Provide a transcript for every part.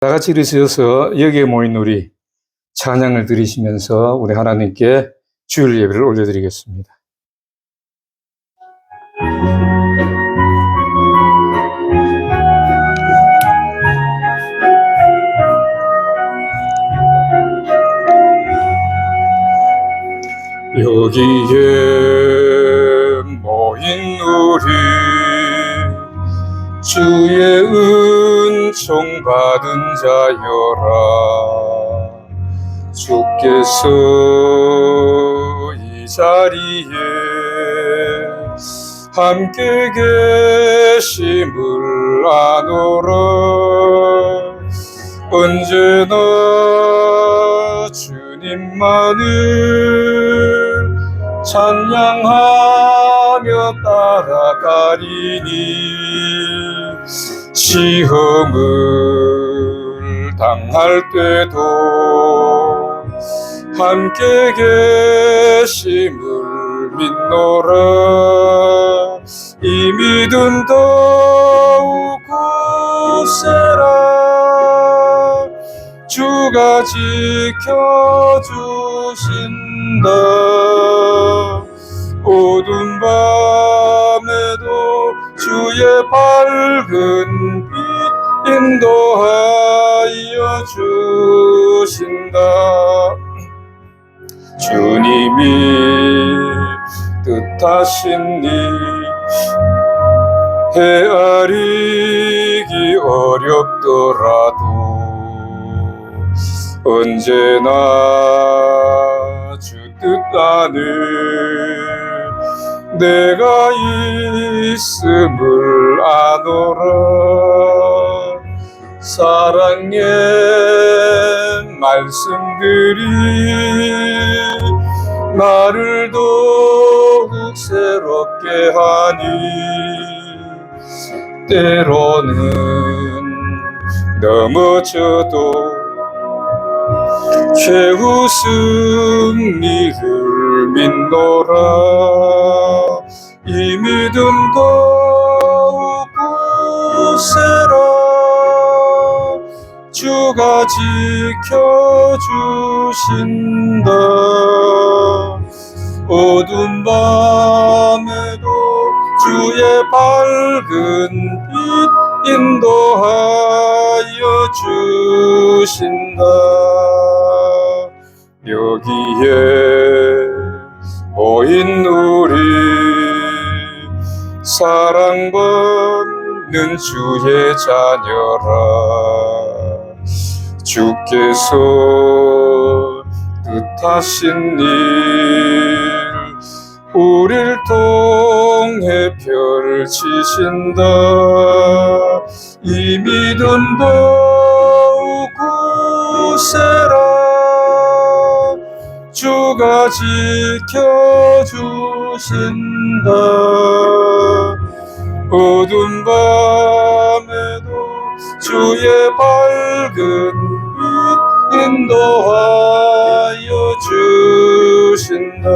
다 같이 일으켜서 여기에 모인 우리 찬양을 드리시면서 우리 하나님께 주일 예배를 올려드리겠습니다. 여기에 모인 우리 주의 은총 받은 자여라. 주께서 이 자리에 함께 계심을 아노라. 언제나 주님만을 찬양하며 따라가리니 시험을 당할 때도 함께 계심을 믿노라. 이 믿음 더욱 굳세라. 주가 지켜주신다. 어두운 밤에도 주의 밝은 빛 인도하여 주신다. 주님이 뜻하신 일 헤아리기 어렵더라도 언제나 주 뜻 안에 내가 있음을 아노라. 사랑의 말씀들이 나를 더욱 새롭게 하니 때로는 넘어져도 최후 승리를 믿노라. 이 믿음 더욱 굳세라. 주가 지켜주신다. 어두운 밤에도 주의 밝은 빛 인도하여 주신다. 여기에 모인 우리 사랑받는 주의 자녀라. 주께서 뜻하신 일 우릴 통해 펼치신다. 이 믿음 더욱 굳세라. 주가 지켜주신다. 어두운 밤에도 주의 밝은 빛 인도하여 주신다.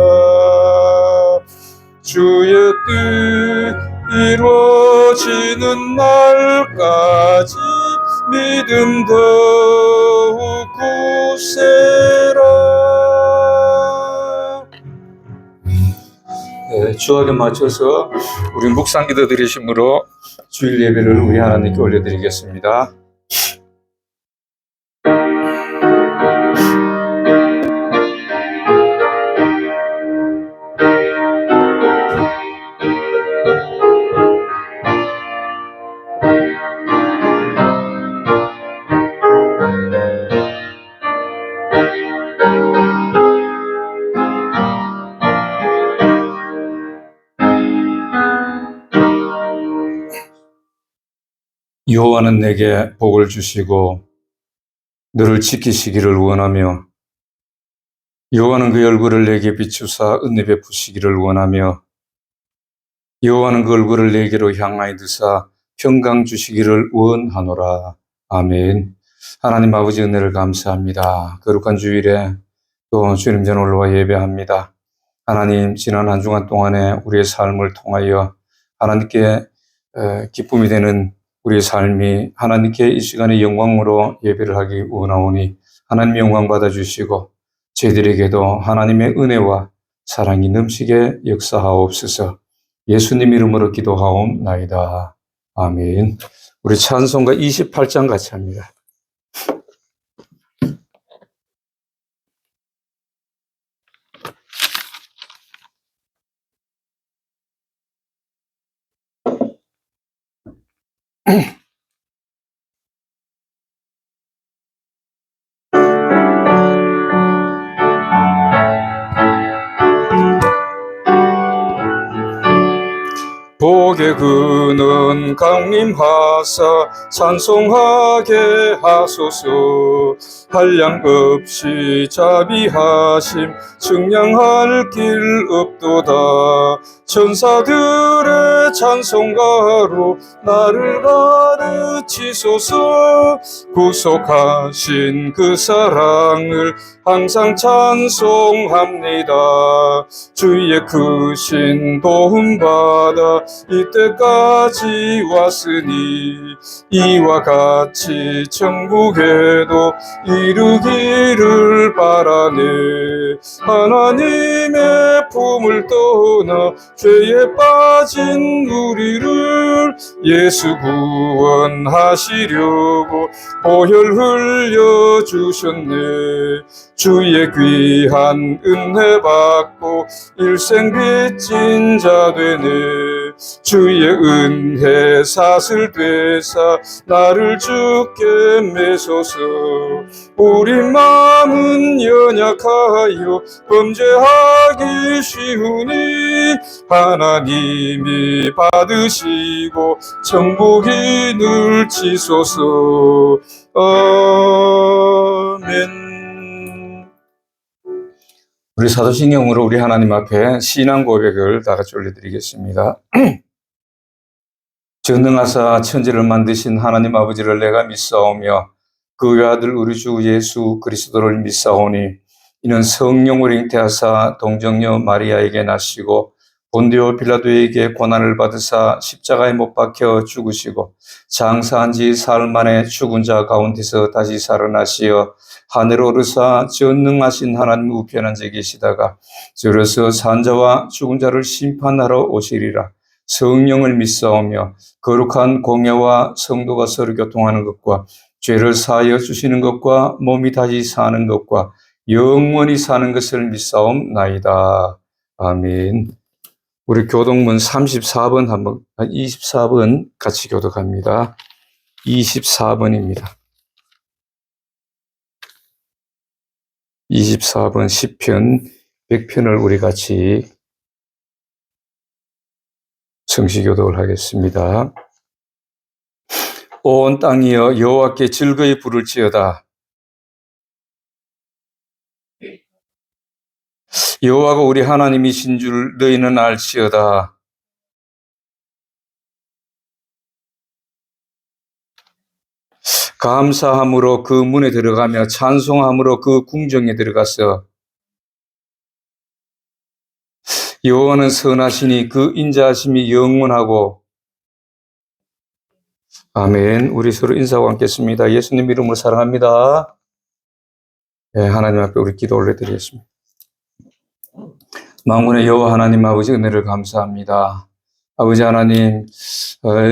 주의 뜻 이루어지는 날까지 믿음 더욱 굳세라. 주악에 맞춰서 우리 묵상 기도 드리심으로 주일 예배를 우리 하나님께 올려드리겠습니다. 여호와는 내게 복을 주시고 너를 지키시기를 원하며 여호와는 그 얼굴을 내게 비추사 은혜 베푸시기를 원하며 여호와는 그 얼굴을 내게로 향하여 드사 평강 주시기를 원하노라. 아멘. 하나님 아버지 은혜를 감사합니다. 거룩한 주일에 또 주님 전 올라와 예배합니다. 하나님 지난 한 주간 동안에 우리의 삶을 통하여 하나님께 기쁨이 되는 우리의 삶이 하나님께 이 시간에 영광으로 예배를 하기 원하오니 하나님 영광 받아주시고 저희들에게도 하나님의 은혜와 사랑이 넘치게 역사하옵소서. 예수님 이름으로 기도하옵나이다. 아멘. 우리 찬송가 28장 같이 합니다. 복의 근원 강림하사 찬송하게 하소서. 한량 없이 자비하심 측량할 길 없도다. 천사들의 찬송가로 나를 가르치소서. 구속하신 그 사랑을 항상 찬송합니다. 주의 크신 도움받아 이때까지 왔으니 이와 같이 천국에도 이르기를 바라네. 하나님의 품을 떠나 죄에 빠진 우리를 예수 구원하시려고 보혈 흘려주셨네. 주의 귀한 은혜 받고 일생 빚진 자 되네. 주의 은혜 사슬 되사 나를 주께 매소서. 우리 마음은 연약하여 범죄하기 쉬우니 하나님이 받으시고 천국이 늘치소서. 아멘. 우리 사도신경으로 우리 하나님 앞에 신앙 고백을 다 같이 올려드리겠습니다. 전능하사 천지를 만드신 하나님 아버지를 내가 믿사오며 그 외아들 우리 주 예수 그리스도를 믿사오니 이는 성령으로 잉태하사 동정녀 마리아에게 나시고 본디오 빌라도에게 고난을 받으사 십자가에 못 박혀 죽으시고 장사한 지 사흘 만에 죽은 자 가운데서 다시 살아나시어 하늘에 오르사 전능하신 하나님 우편에 앉아 계시다가 저로서 산자와 죽은 자를 심판하러 오시리라. 성령을 믿사오며 거룩한 공예와 성도가 서로 교통하는 것과 죄를 사하여 주시는 것과 몸이 다시 사는 것과 영원히 사는 것을 믿사옵나이다. 아멘. 우리 교독문 34번 24번 같이 교독합니다. 24번입니다. 24번 시편 100편을 우리 같이 성시교독을 하겠습니다. 온 땅이여 여호와께 즐거이 부를지어다. 여호와가 우리 하나님이신 줄 너희는 알지어다. 감사함으로 그 문에 들어가며 찬송함으로 그 궁정에 들어가서 여호와는 선하시니 그 인자하심이 영원하고. 아멘. 우리 서로 인사하고 앉겠습니다. 예수님 이름으로 사랑합니다. 네, 하나님 앞에 우리 기도 올려드리겠습니다. 만군의 여호와 하나님 아버지 은혜를 감사합니다. 아버지 하나님,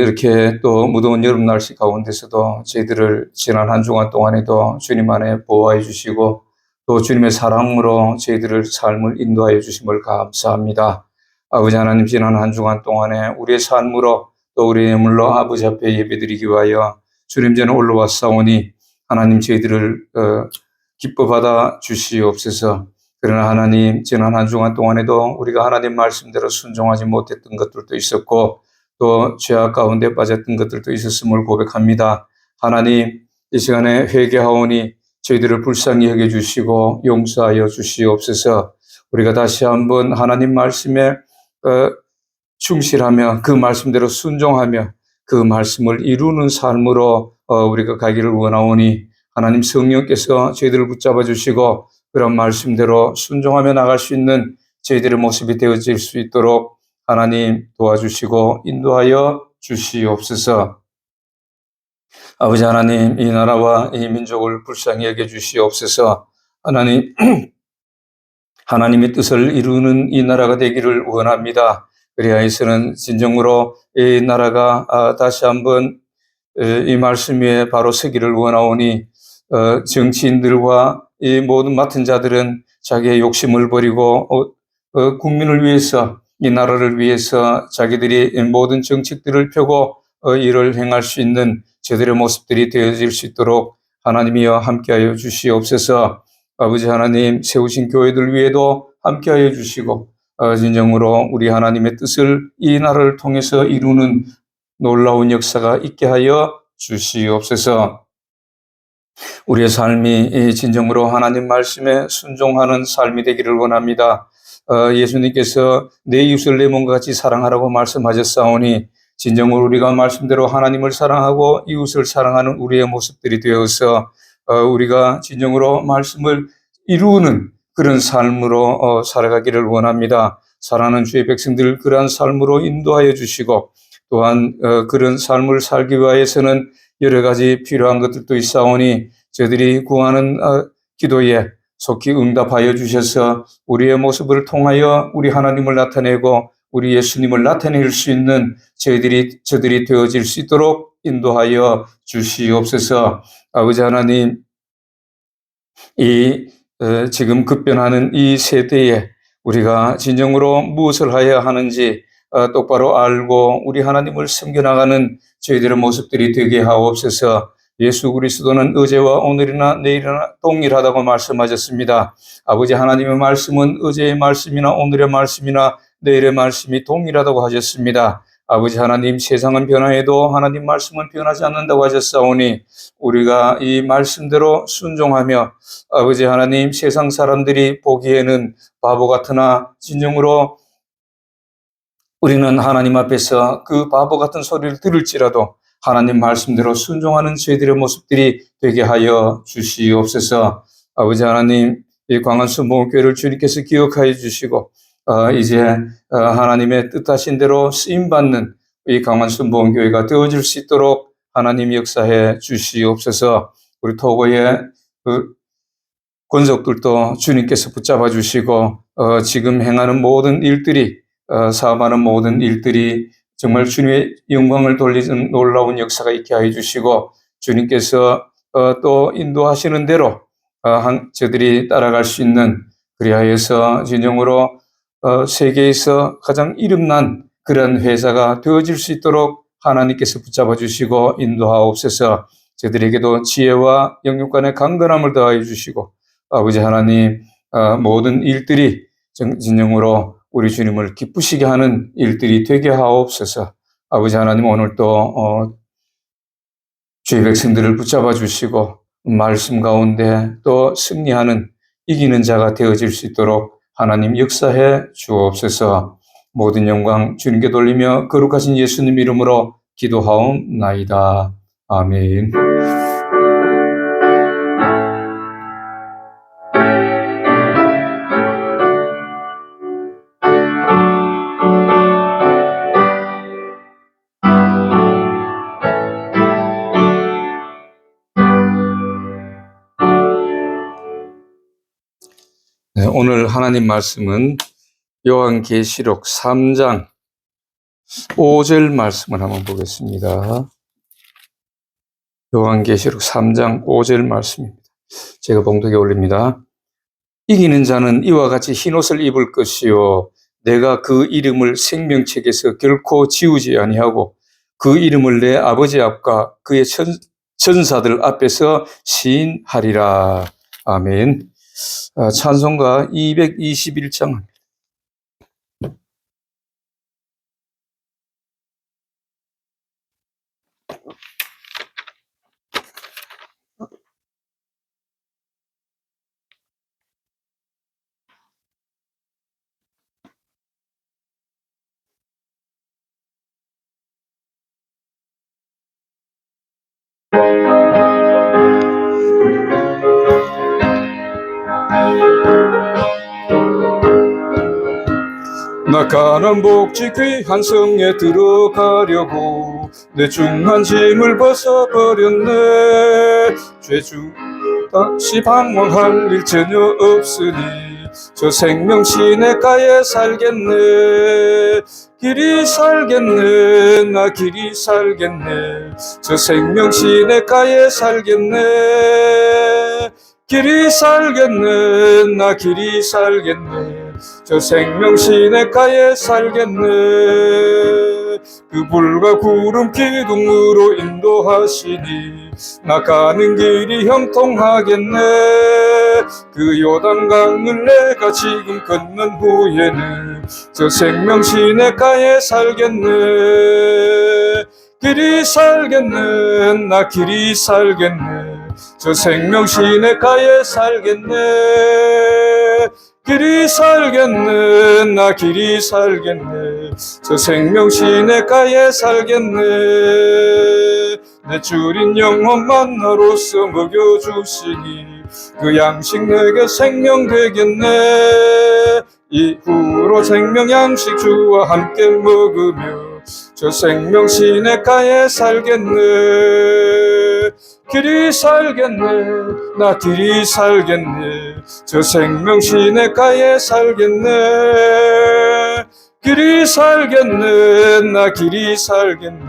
이렇게 또 무더운 여름 날씨 가운데서도 저희들을 지난 한 주간 동안에도 주님 안에 보호해 주시고 또 주님의 사랑으로 저희들을 삶을 인도하여 주심을 감사합니다. 아버지 하나님, 지난 한 주간 동안에 우리의 삶으로 또 우리의 물로 아버지 앞에 예배드리기 위하여 주님 전에 올라왔사오니 하나님 저희들을 기뻐 받아 주시옵소서. 그러나 하나님, 지난 한 주간 동안에도 우리가 하나님 말씀대로 순종하지 못했던 것들도 있었고 또 죄악 가운데 빠졌던 것들도 있었음을 고백합니다. 하나님, 이 시간에 회개하오니 저희들을 불쌍히 여겨주시고 용서하여 주시옵소서. 우리가 다시 한번 하나님 말씀에 충실하며 그 말씀대로 순종하며 그 말씀을 이루는 삶으로 우리가 가기를 원하오니 하나님 성령께서 저희들을 붙잡아 주시고 그런 말씀대로 순종하며 나갈 수 있는 저희들의 모습이 되어질 수 있도록 하나님 도와주시고 인도하여 주시옵소서. 아버지 하나님, 이 나라와 이 민족을 불쌍히 여겨 주시옵소서. 하나님, 하나님의 뜻을 이루는 이 나라가 되기를 원합니다. 그리하여서는 진정으로 이 나라가 다시 한번 이 말씀 위에 바로 서기를 원하오니 정치인들과 이 모든 맡은 자들은 자기의 욕심을 버리고 국민을 위해서, 이 나라를 위해서 자기들이 모든 정책들을 펴고 일을 행할 수 있는 저들의 모습들이 되어질 수 있도록 하나님이여 함께하여 주시옵소서. 아버지 하나님, 세우신 교회들 위에도 함께하여 주시고 진정으로 우리 하나님의 뜻을 이 나라를 통해서 이루는 놀라운 역사가 있게 하여 주시옵소서. 우리의 삶이 진정으로 하나님 말씀에 순종하는 삶이 되기를 원합니다. 예수님께서 내 이웃을 내 몸과 같이 사랑하라고 말씀하셨사오니 진정으로 우리가 말씀대로 하나님을 사랑하고 이웃을 사랑하는 우리의 모습들이 되어서 우리가 진정으로 말씀을 이루는 그런 삶으로 살아가기를 원합니다. 사랑하는 주의 백성들 그러한 삶으로 인도하여 주시고 또한 그런 삶을 살기 위해서는 여러 가지 필요한 것들도 있사오니 저들이 구하는 기도에 속히 응답하여 주셔서 우리의 모습을 통하여 우리 하나님을 나타내고 우리 예수님을 나타낼 수 있는 저들이 되어질 수 있도록 인도하여 주시옵소서. 아버지 하나님, 지금 급변하는 이 세대에 우리가 진정으로 무엇을 해야 하는지 똑바로 알고 우리 하나님을 섬겨나가는 저희들의 모습들이 되게 하옵소서. 예수 그리스도는 어제와 오늘이나 내일이나 동일하다고 말씀하셨습니다. 아버지 하나님의 말씀은 어제의 말씀이나 오늘의 말씀이나 내일의 말씀이 동일하다고 하셨습니다. 아버지 하나님, 세상은 변화해도 하나님 말씀은 변하지 않는다고 하셨사오니 우리가 이 말씀대로 순종하며 아버지 하나님, 세상 사람들이 보기에는 바보 같으나 진정으로 우리는 하나님 앞에서 그 바보 같은 소리를 들을지라도 하나님 말씀대로 순종하는 저희들의 모습들이 되게 하여 주시옵소서. 아버지 하나님, 이 광안순복음교회를 주님께서 기억하여 주시고 이제 하나님의 뜻하신 대로 쓰임받는 이 광안순복음교회가 되어질 수 있도록 하나님 역사해 주시옵소서. 우리 토고의 권속들도 주님께서 붙잡아 주시고 지금 행하는 모든 일들이 사업하는 모든 일들이 정말 주님의 영광을 돌리는 놀라운 역사가 있게 하여 주시고 주님께서 또 인도하시는 대로 저들이 따라갈 수 있는, 그리하여서 진정으로 세계에서 가장 이름난 그런 회사가 되어질 수 있도록 하나님께서 붙잡아 주시고 인도하옵소서. 저들에게도 지혜와 영육간의 강건함을 더하여 주시고 아버지 하나님, 모든 일들이 진정으로 우리 주님을 기쁘시게 하는 일들이 되게 하옵소서. 아버지 하나님, 오늘도 주의 백성들을 붙잡아 주시고 말씀 가운데 또 승리하는 이기는 자가 되어질 수 있도록 하나님 역사해 주옵소서. 모든 영광 주님께 돌리며 거룩하신 예수님 이름으로 기도하옵나이다. 아멘. 네, 오늘 하나님 말씀은 요한계시록 3장 5절 말씀을 한번 보겠습니다. 요한계시록 3장 5절 말씀입니다. 제가 봉독에 올립니다. 이기는 자는 이와 같이 흰옷을 입을 것이요 내가 그 이름을 생명책에서 결코 지우지 아니하고 그 이름을 내 아버지 앞과 그의 천사들 앞에서 시인하리라. 아멘. 찬송가 221장. 낙하는 복지 귀한 성에 들어가려고 내 중한 짐을 벗어버렸네. 죄중 다시 방황할 일 전혀 없으니 저 생명 시냇가에 살겠네. 길이 살겠네. 나 길이 살겠네. 저 생명 시냇가에 살겠네. 길이 살겠네. 나 길이 살겠네. 저 생명 시냇가에 살겠네. 그 불과 구름 기둥으로 인도하시니 나 가는 길이 형통하겠네. 그 요단강을 내가 지금 걷는 후에는 저 생명 시냇가에 살겠네. 길이 살겠네. 나 길이 살겠네. 저 생명 시냇가에 살겠네. 길이 살겠네. 나 길이 살겠네. 저 생명 시냇가에 살겠네. 내 주린 영혼 만나로서 먹여주시니 그 양식 내게 생명 되겠네. 이후로 생명 양식 주와 함께 먹으며 저 생명 시냇가에 살겠네. 길이 살겠네. 나 길이 살겠네. 저 생명 시냇가에 살겠네. 길이 살겠네. 나 길이 살겠네.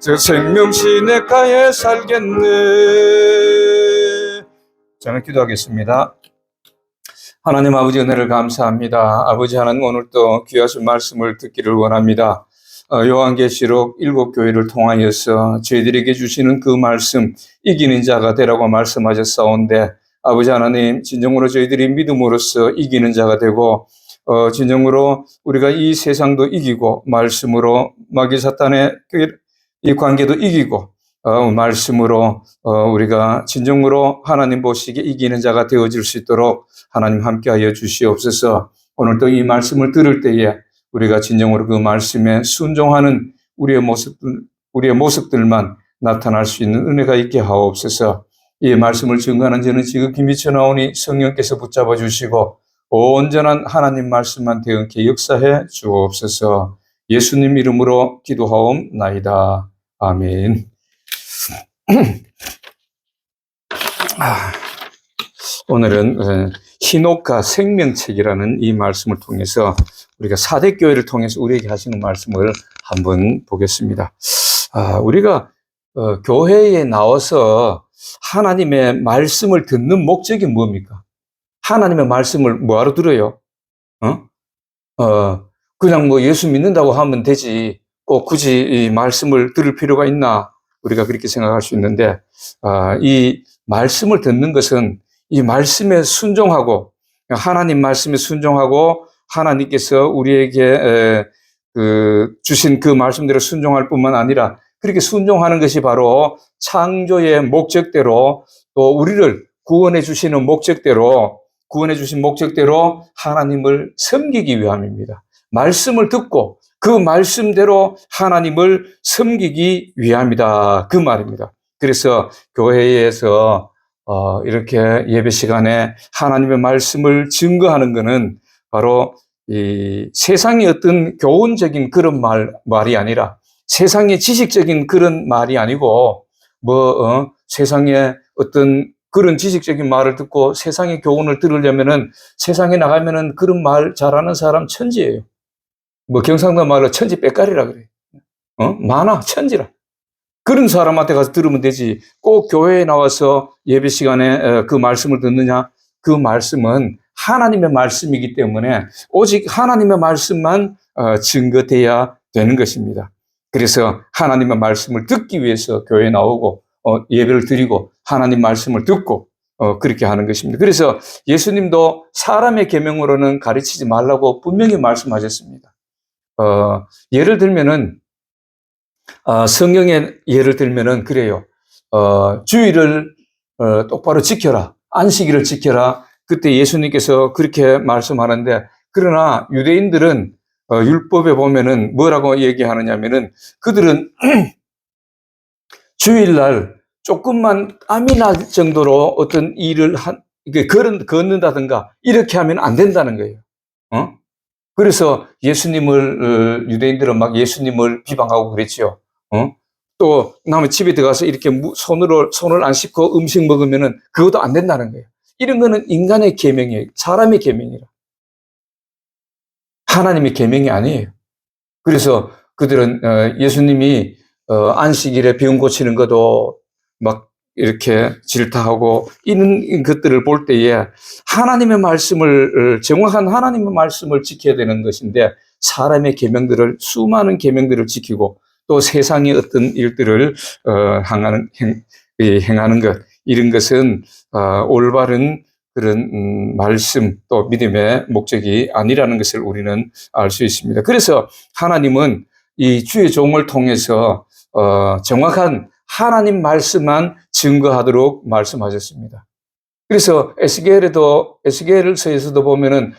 저 생명 시냇가에 살겠네. 저는 기도하겠습니다. 하나님 아버지 은혜를 감사합니다. 아버지 하나님 오늘 또 귀하신 말씀을 듣기를 원합니다. 요한계시록 7교회를 통하여서 저희들에게 주시는 그 말씀, 이기는 자가 되라고 말씀하셨사온데 아버지 하나님 진정으로 저희들이 믿음으로써 이기는 자가 되고 진정으로 우리가 이 세상도 이기고 말씀으로 마귀 사탄의 이 관계도 이기고 말씀으로 우리가 진정으로 하나님 보시기에 이기는 자가 되어질 수 있도록 하나님 함께하여 주시옵소서. 오늘 또 이 말씀을 들을 때에 우리가 진정으로 그 말씀에 순종하는 우리의 모습들만 나타날 수 있는 은혜가 있게 하옵소서. 이 말씀을 증거하는 저는 지극히 미쳐나오니 성령께서 붙잡아 주시고 온전한 하나님 말씀만 되었게 역사해 주옵소서. 예수님 이름으로 기도하옵나이다. 아멘. 오늘은 히노카 생명책이라는 이 말씀을 통해서 우리가 사대교회를 통해서 우리에게 하시는 말씀을 한번 보겠습니다. 우리가 교회에 나와서 하나님의 말씀을 듣는 목적이 뭡니까? 하나님의 말씀을 뭐하러 들어요? 그냥 뭐 예수 믿는다고 하면 되지 꼭 굳이 이 말씀을 들을 필요가 있나? 우리가 그렇게 생각할 수 있는데 이 말씀을 듣는 것은 이 말씀에 순종하고 하나님 말씀에 순종하고 하나님께서 우리에게 주신 그 말씀대로 순종할 뿐만 아니라 그렇게 순종하는 것이 바로 창조의 목적대로 또 우리를 구원해 주신 목적대로 하나님을 섬기기 위함입니다. 말씀을 듣고 그 말씀대로 하나님을 섬기기 위함이다. 그 말입니다. 그래서 교회에서 이렇게 예배 시간에 하나님의 말씀을 증거하는 것은 바로 이 세상의 어떤 교훈적인 그런 말이 아니라 세상의 지식적인 그런 말이 아니고 세상의 어떤 그런 지식적인 말을 듣고 세상의 교훈을 들으려면은 세상에 나가면은 그런 말 잘하는 사람 천지예요. 경상도 말로 천지 빽가리라 그래. 많아, 천지라. 그런 사람한테 가서 들으면 되지. 꼭 교회에 나와서 예배 시간에 그 말씀을 듣느냐? 그 말씀은 하나님의 말씀이기 때문에 오직 하나님의 말씀만 증거돼야 되는 것입니다. 그래서 하나님의 말씀을 듣기 위해서 교회에 나오고 예배를 드리고 하나님 말씀을 듣고 그렇게 하는 것입니다. 그래서 예수님도 사람의 계명으로는 가르치지 말라고 분명히 말씀하셨습니다. 예를 들면은 성경의 예를 들면은 그래요. 주일을 똑바로 지켜라. 안식일을 지켜라. 그때 예수님께서 그렇게 말씀하는데 그러나 유대인들은 율법에 보면은 뭐라고 얘기하느냐면은 그들은 주일날 조금만 땀이 날 정도로 어떤 일을 걷는다든가 이렇게 하면 안 된다는 거예요. 그래서 유대인들은 막 예수님을 비방하고 그랬죠. 또 남의 집에 들어가서 이렇게 손을 안 씻고 음식 먹으면은 그것도 안 된다는 거예요. 이런 거는 인간의 계명이에요. 사람의 계명이라. 하나님의 계명이 아니에요. 그래서 그들은 예수님이 안식일에 병 고치는 것도 막 이렇게 질타하고 이런 것들을 볼 때에 하나님의 말씀을 정확한 하나님의 말씀을 지켜야 되는 것인데 사람의 계명들을 수많은 계명들을 지키고 또 세상의 어떤 일들을 행하는 것 이런 것은 올바른 그런 말씀 또 믿음의 목적이 아니라는 것을 우리는 알 수 있습니다. 그래서 하나님은 이 주의 종을 통해서 정확한 하나님 말씀만 증거하도록 말씀하셨습니다. 그래서 에스겔서에서도 보면은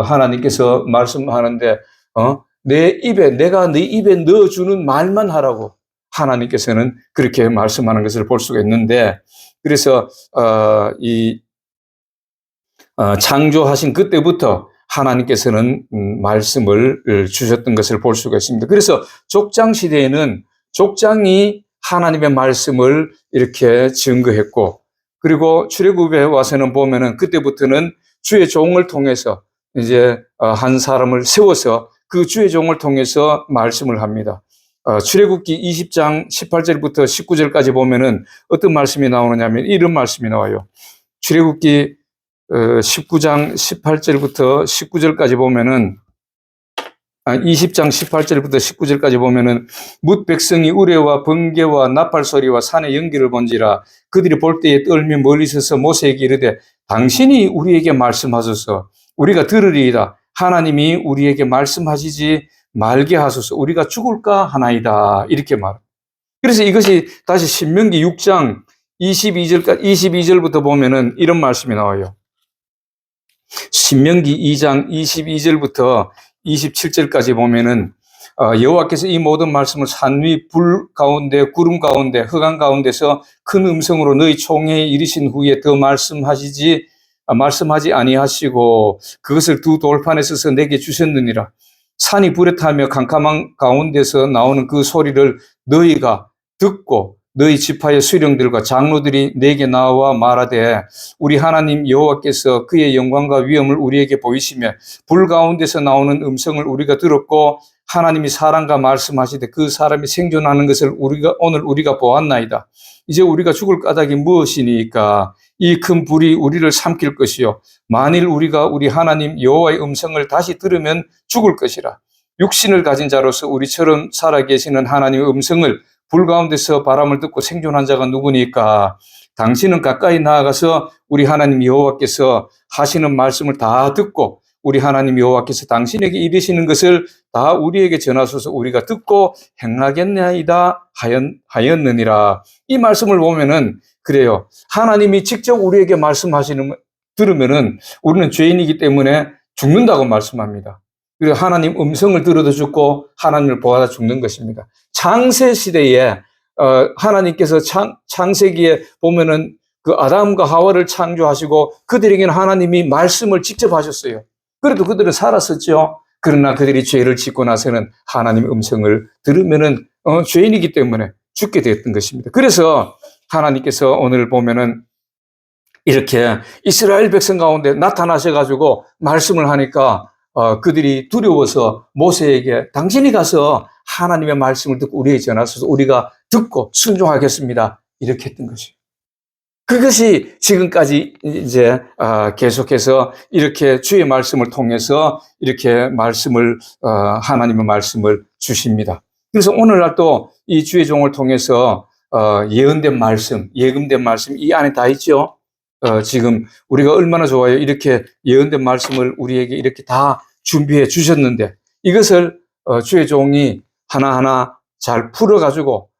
하나님께서 말씀하는데 내가 네 입에 넣어주는 말만 하라고 하나님께서는 그렇게 말씀하는 것을 볼 수가 있는데 그래서 창조하신 그때부터 하나님께서는 말씀을 주셨던 것을 볼 수가 있습니다. 그래서 족장 시대에는 족장이 하나님의 말씀을 이렇게 증거했고 그리고 출애굽에 와서는 보면은 그때부터는 주의 종을 통해서 이제 한 사람을 세워서 그 주의 종을 통해서 말씀을 합니다. 출애굽기 20장 18절부터 19절까지 보면은 어떤 말씀이 나오느냐면 이런 말씀이 나와요. 출애굽기 19장 18절부터 19절까지 보면은 20장 18절부터 19절까지 보면은 뭇 백성이 우레와 번개와 나팔 소리와 산의 연기를 본지라 그들이 볼 때에 떨며 멀리 서서 모세에게 이르되 당신이 우리에게 말씀하소서 우리가 들으리이다. 하나님이 우리에게 말씀하시지 말게 하소서 우리가 죽을까 하나이다. 이렇게 말합니다. 그래서 이것이 다시 신명기 6장 22절부터 보면은 이런 말씀이 나와요. 신명기 2장 22절부터 27절까지 보면은 여호와께서 이 모든 말씀을 산 위 불 가운데 구름 가운데 흑암 가운데서 큰 음성으로 너희 총회에 이르신 후에 더 말씀하지 아니하시고 그것을 두 돌판에 써서 내게 주셨느니라. 산이 불에 타며 캄캄한 가운데서 나오는 그 소리를 너희가 듣고 너희 지파의 수령들과 장로들이 내게 나와 말하되 우리 하나님 여호와께서 그의 영광과 위엄을 우리에게 보이시며 불 가운데서 나오는 음성을 우리가 들었고 하나님이 사람과 말씀하시되 그 사람이 생존하는 것을 오늘 우리가 보았나이다. 이제 우리가 죽을 까닭이 무엇이니까 이 큰 불이 우리를 삼킬 것이요 만일 우리가 우리 하나님 여호와의 음성을 다시 들으면 죽을 것이라. 육신을 가진 자로서 우리처럼 살아계시는 하나님의 음성을 불 가운데서 바람을 듣고 생존한 자가 누구니까 당신은 가까이 나아가서 우리 하나님 여호와께서 하시는 말씀을 다 듣고 우리 하나님 여호와께서 당신에게 이르시는 것을 다 우리에게 전하소서 우리가 듣고 행하겠나이다 하였느니라. 이 말씀을 보면은 그래요. 하나님이 직접 우리에게 말씀하시는 들으면은 우리는 죄인이기 때문에 죽는다고 말씀합니다. 그리고 하나님 음성을 들어도 죽고 하나님을 보아다 죽는 것입니다. 창세 시대에 하나님께서 창세기에 보면은 그 아담과 하와를 창조하시고 그들에게는 하나님이 말씀을 직접 하셨어요. 그래도 그들은 살았었죠. 그러나 그들이 죄를 짓고 나서는 하나님의 음성을 들으면은 죄인이기 때문에 죽게 되었던 것입니다. 그래서 하나님께서 오늘 보면은 이렇게 이스라엘 백성 가운데 나타나셔가지고 말씀을 하니까 그들이 두려워서 모세에게 당신이 가서 하나님의 말씀을 듣고 우리에게 전하소서 우리가 듣고 순종하겠습니다. 이렇게 했던 것이에요. 그것이 지금까지 이제 계속해서 이렇게 주의 말씀을 통해서 이렇게 하나님의 말씀을 주십니다. 그래서 오늘날 또 이 주의 종을 통해서 예언된 말씀, 예금된 말씀 이 안에 다 있죠. 지금 우리가 얼마나 좋아요. 이렇게 예언된 말씀을 우리에게 이렇게 다 준비해 주셨는데 이것을 주의 종이 하나하나 잘 풀어가지고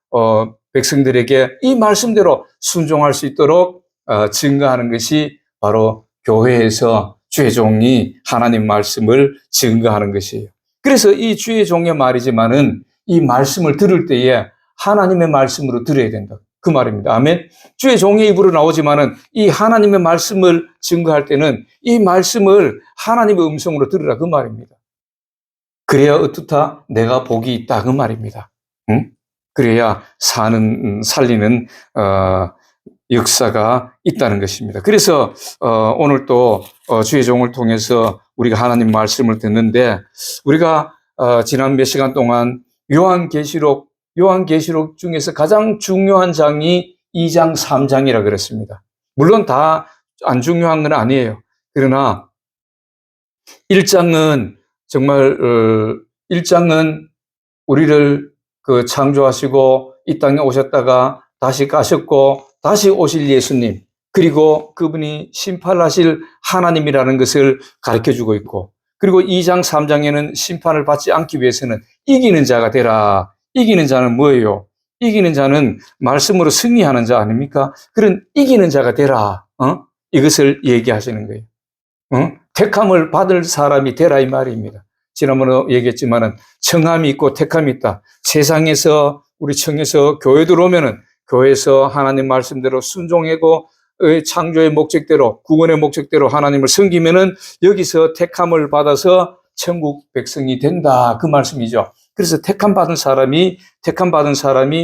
백성들에게 이 말씀대로 순종할 수 있도록 증거하는 것이 바로 교회에서 주의 종이 하나님 말씀을 증거하는 것이에요. 그래서 이 주의 종의 말이지만은 이 말씀을 들을 때에 하나님의 말씀으로 들어야 된다. 그 말입니다. 아멘. 주의 종의 입으로 나오지만은 이 하나님의 말씀을 증거할 때는 이 말씀을 하나님의 음성으로 들으라 그 말입니다. 그래야 어떻다? 내가 복이 있다 그 말입니다. 응? 그래야 살리는 역사가 있다는 것입니다. 그래서 오늘 또 주의 종을 통해서 우리가 하나님 말씀을 듣는데, 우리가 지난 몇 시간 동안 요한계시록 중에서 가장 중요한 장이 2장, 3장이라 그랬습니다. 물론 다 안 중요한 건 아니에요. 그러나 1장은 정말 1장은 우리를 창조하시고 이 땅에 오셨다가 다시 가셨고 다시 오실 예수님, 그리고 그분이 심판하실 하나님이라는 것을 가르쳐주고 있고, 그리고 2장, 3장에는 심판을 받지 않기 위해서는 이기는 자가 되라. 이기는 자는 뭐예요? 이기는 자는 말씀으로 승리하는 자 아닙니까? 그런 이기는 자가 되라. 이것을 얘기하시는 거예요. 택함을 받을 사람이 되라 이 말입니다. 지난번에 얘기했지만은 청함이 있고 택함이 있다. 세상에서 우리 청에서 교회 들어오면은 교회에서 하나님 말씀대로 순종하고 창조의 목적대로, 구원의 목적대로 하나님을 섬기면은 여기서 택함을 받아서 천국 백성이 된다, 그 말씀이죠. 그래서 택함 받은 사람이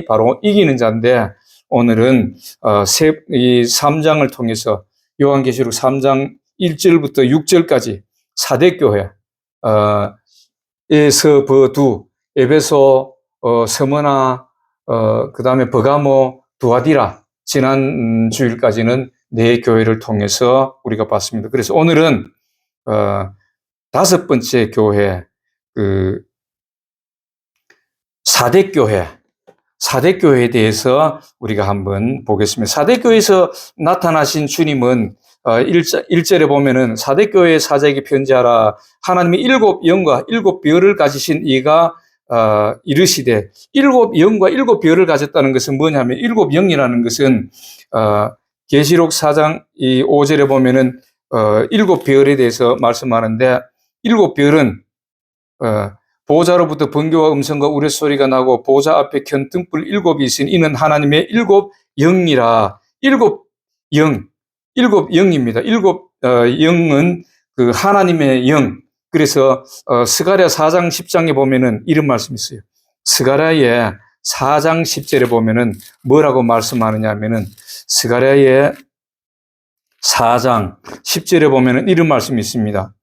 바로 이기는 자인데, 오늘은 이 3장을 통해서 요한계시록 3장 1절부터 6절까지 4대 교회, 에서버두, 에베소, 스무나, 그 다음에 버가모, 두아디라, 지난 주일까지는 네 교회를 통해서 우리가 봤습니다. 그래서 오늘은 5번째 교회, 4대 교회, 4대 교회에 대해서 우리가 한번 보겠습니다. 4대 교회에서 나타나신 주님은 1절에 보면은 4대 교회의 사자에게 편지하라. 하나님이 7영과 7별을 가지신 이가 이르시되, 7영과 7별을 가졌다는 것은 뭐냐면, 7영이라는 것은 계시록 4장 5절에 보면은 7별에 대해서 말씀하는데, 7별은 보좌로부터 번개와 음성과 우레소리가 나고 보좌 앞에 켠 등불 7이 있으니 이는 하나님의 7영이라. 7영, 7영입니다. 7영은 그 하나님의 영. 그래서 스가랴 4장 10장에 보면은 이런 말씀이 있어요. 스가랴의 4장 10절에 보면은 뭐라고 말씀하느냐 하면은, 스가랴의 4장 10절에 보면은 이런 말씀이 있습니다.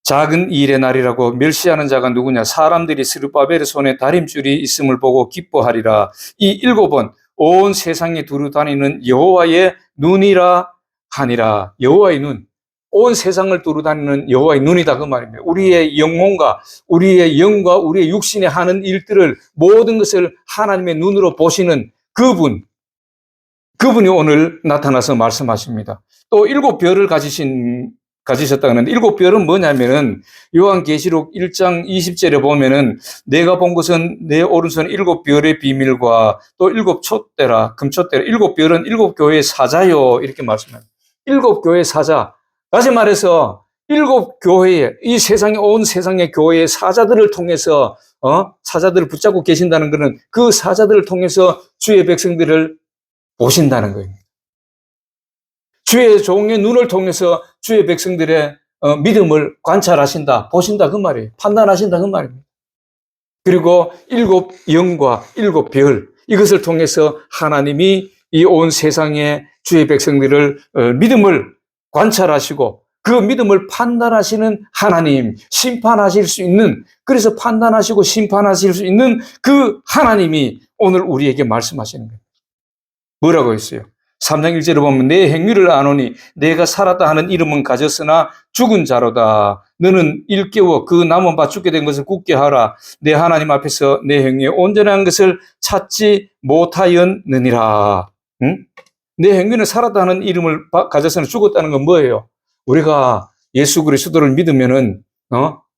작은 일의 날이라고 멸시하는 자가 누구냐? 사람들이 스룹바벨의 손에 다림줄이 있음을 보고 기뻐하리라. 이 7은 온 세상에 두루 다니는 여호와의 눈이라 하니라. 여호와의 눈, 온 세상을 두루 다니는 여호와의 눈이다, 그 말입니다. 우리의 영혼과 우리의 영과 우리의 육신에 하는 일들을, 모든 것을 하나님의 눈으로 보시는 그분이 오늘 나타나서 말씀하십니다. 또 7별을 가지셨다 그러는데, 7별은 뭐냐면은 요한계시록 1장 20절에 보면은 내가 본 것은 내 오른손에 7별의 비밀과 또 7촛대라, 금촛대라. 7별은 7교회의 사자요, 이렇게 말씀합니다. 7교회의 사자. 다시 말해서 7교회의, 이 세상에, 온 세상의 교회의 사자들을 통해서 사자들을 붙잡고 계신다는 것은 그 사자들을 통해서 주의 백성들을 보신다는 거예요. 주의 종의 눈을 통해서 주의 백성들의 믿음을 관찰하신다, 보신다, 그 말이에요. 판단하신다, 그 말입니다. 그리고 7영과 7별, 이것을 통해서 하나님이 이 온 세상의 주의 백성들을 믿음을 관찰하시고 그 믿음을 판단하시는 하나님, 심판하실 수 있는, 그래서 판단하시고 심판하실 수 있는 그 하나님이 오늘 우리에게 말씀하시는 거예요. 뭐라고 했어요? 3장 1절에 보면 내 행위를 아노니 내가 살았다 하는 이름은 가졌으나 죽은 자로다. 너는 일깨워 그 남은 바 죽게 된 것을 굳게 하라. 내 하나님 앞에서 내 행위에 온전한 것을 찾지 못하였느니라. 응? 내 행위는 살았다 하는 이름을 가졌으나 죽었다는 건 뭐예요? 우리가 예수 그리스도를 믿으면은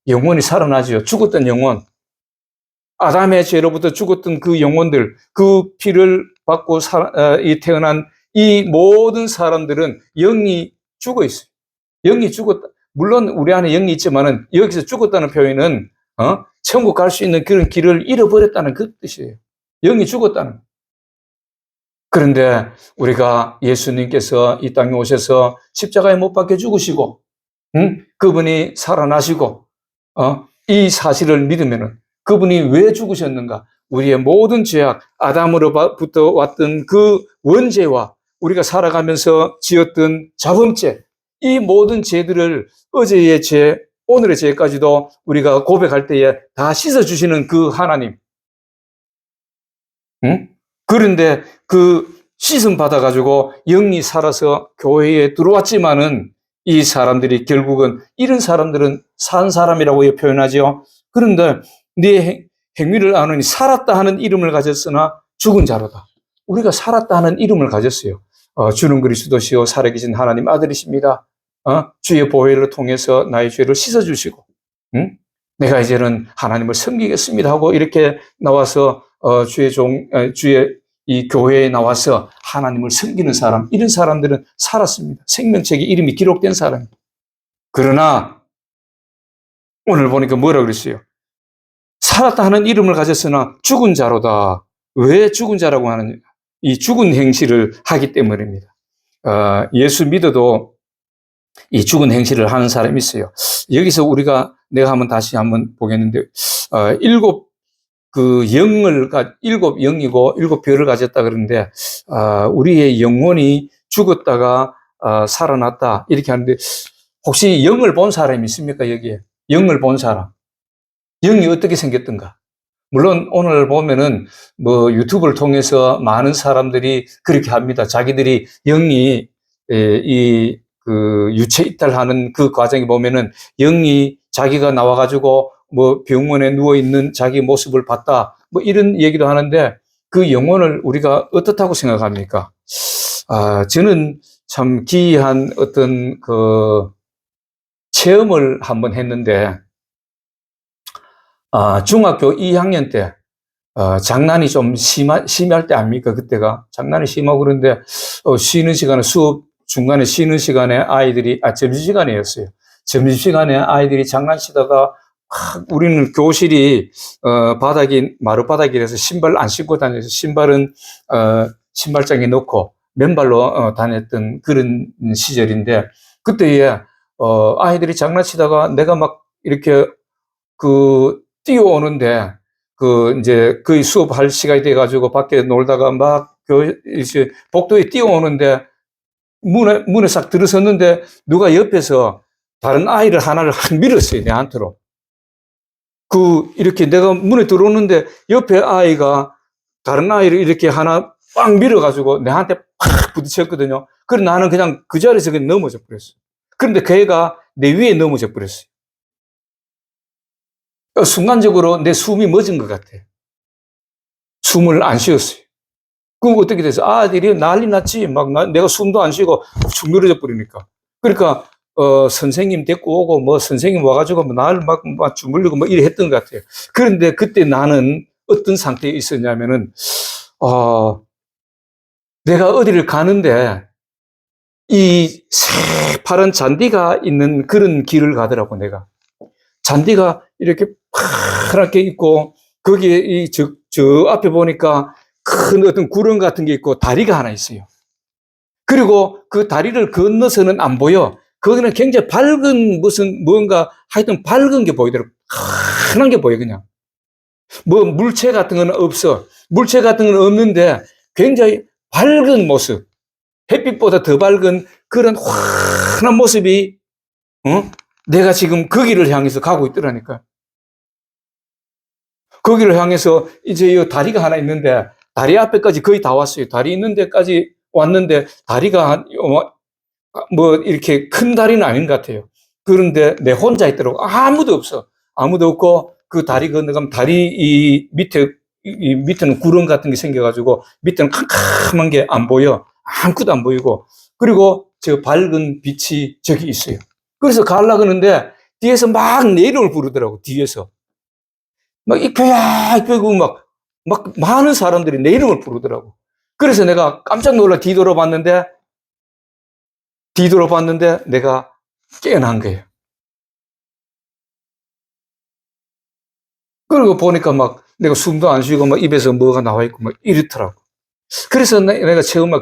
영혼이 살아나죠. 죽었던 영혼, 아담의 죄로부터 죽었던 그 영혼들, 그 피를 받고 태어난 이 모든 사람들은 영이 죽어 있어요. 영이 죽었다. 물론 우리 안에 영이 있지만은 여기서 죽었다는 표현은 천국 갈 수 있는 그런 길을 잃어버렸다는 그 뜻이에요. 영이 죽었다는. 그런데 우리가 예수님께서 이 땅에 오셔서 십자가에 못 박혀 죽으시고, 그분이 살아나시고, 이 사실을 믿으면은 그분이 왜 죽으셨는가? 우리의 모든 죄악, 아담으로부터 왔던 그 원죄와 우리가 살아가면서 지었던 자범죄, 이 모든 죄들을 어제의 죄, 오늘의 죄까지도 우리가 고백할 때에 다 씻어주시는 그 하나님. 응? 그런데 그 씻음 받아가지고 영이 살아서 교회에 들어왔지만은 이 사람들이 결국은 이런 사람들은 산 사람이라고 표현하죠. 그런데 네 행위를 아느니 살았다 하는 이름을 가졌으나 죽은 자로다. 우리가 살았다 하는 이름을 가졌어요. 주는 그리스도시요 살아계신 하나님 아들이십니다. 주의 보혈을 통해서 나의 죄를 씻어주시고, 응? 내가 이제는 하나님을 섬기겠습니다 하고 이렇게 나와서 주의 이 교회에 나와서 하나님을 섬기는 사람, 이런 사람들은 살았습니다. 생명책에 이름이 기록된 사람입니다. 그러나 오늘 보니까 뭐라 그랬어요? 살았다 하는 이름을 가졌으나 죽은 자로다. 왜 죽은 자라고 하느냐? 이 죽은 행실을 하기 때문입니다. 예수 믿어도 이 죽은 행실을 하는 사람이 있어요. 여기서 내가 다시 한번 보겠는데, 일곱 영이고 일곱 별을 가졌다 그러는데, 우리의 영혼이 죽었다가 살아났다 이렇게 하는데, 혹시 영을 본 사람이 있습니까? 여기에 영을 본 사람, 영이 어떻게 생겼던가? 물론 오늘 보면은 뭐 유튜브를 통해서 많은 사람들이 그렇게 합니다. 자기들이 영이 그 유체 이탈하는 그 과정에 보면은 영이 자기가 나와가지고 뭐 병원에 누워 있는 자기 모습을 봤다, 뭐 이런 얘기도 하는데, 그 영혼을 우리가 어떻다고 생각합니까? 저는 참 기이한 어떤 그 체험을 한번 했는데, 중학교 2학년 때 장난이 좀 심할 때 아닙니까? 그때가 장난이 심하고 그런데 쉬는 시간에 수업 중간에 쉬는 시간에 점심시간이었어요. 점심시간에 아이들이 장난치다가 우리는 교실이 마룻바닥이라서 신발 안 신고 다녀서 신발은 신발장에 넣고 맨발로 다녔던 그런 시절인데, 그때에 아이들이 장난치다가 내가 막 이렇게 뛰어오는데, 이제 거의 수업할 시간이 돼가지고 밖에 놀다가 막 이제 복도에 뛰어오는데 문에 싹 들어섰는데 누가 옆에서 다른 아이를 하나를 확 밀었어요, 내한테로. 이렇게 내가 문에 들어오는데 옆에 아이가 다른 아이를 이렇게 하나 빡 밀어가지고 내한테 팍 부딪혔거든요. 그래서 나는 그냥 그 자리에서 그냥 넘어져 버렸어요. 그런데 그 애가 내 위에 넘어져 버렸어요. 순간적으로 내 숨이 멎은 것 같아. 숨을 안 쉬었어요. 그럼 어떻게 돼서 아들이 난리 났지. 내가 숨도 안 쉬고 축 늘어져 버리니까. 그러니까 선생님 데리고 오고 뭐 선생님 와가지고 나를 막 주물르고 뭐 이래 했던 것 같아요. 그런데 그때 나는 어떤 상태에 있었냐면은 내가 어디를 가는데 이 새파란 잔디가 있는 그런 길을 가더라고. 내가 잔디가 이렇게 파랗게 있고 거기에 저 앞에 보니까 큰 어떤 구름 같은 게 있고 다리가 하나 있어요. 그리고 그 다리를 건너서는 안 보여. 거기는 굉장히 밝은 뭔가 하여튼 밝은 게 보이더라고. 환한 게 보여, 그냥. 뭐 물체 같은 건 없어. 물체 같은 건 없는데 굉장히 밝은 모습. 햇빛보다 더 밝은 그런 환한 모습이, 내가 지금 거기를 향해서 가고 있더라니까. 거기를 향해서 이제 이 다리가 하나 있는데 다리 앞에까지 거의 다 왔어요. 다리 있는 데까지 왔는데 다리가 뭐 이렇게 큰 다리는 아닌 것 같아요. 그런데 내 혼자 있더라고. 아무도 없어. 아무도 없고 그 다리 건너가면 다리 이 밑에는 구름 같은 게 생겨가지고 밑에는 캄캄한 게 안 보여. 아무것도 안 보이고. 그리고 저 밝은 빛이 저기 있어요. 그래서 가려고 하는데 뒤에서 막 내 이름을 부르더라고. 뒤에서. 막 이표야 이표고 막 많은 사람들이 내 이름을 부르더라고. 그래서 내가 깜짝 놀라 뒤돌아봤는데 내가 깨어난 거예요. 그리고 보니까 막 내가 숨도 안 쉬고 막 입에서 뭐가 나와 있고 막 이렇더라고. 그래서 내가 처음에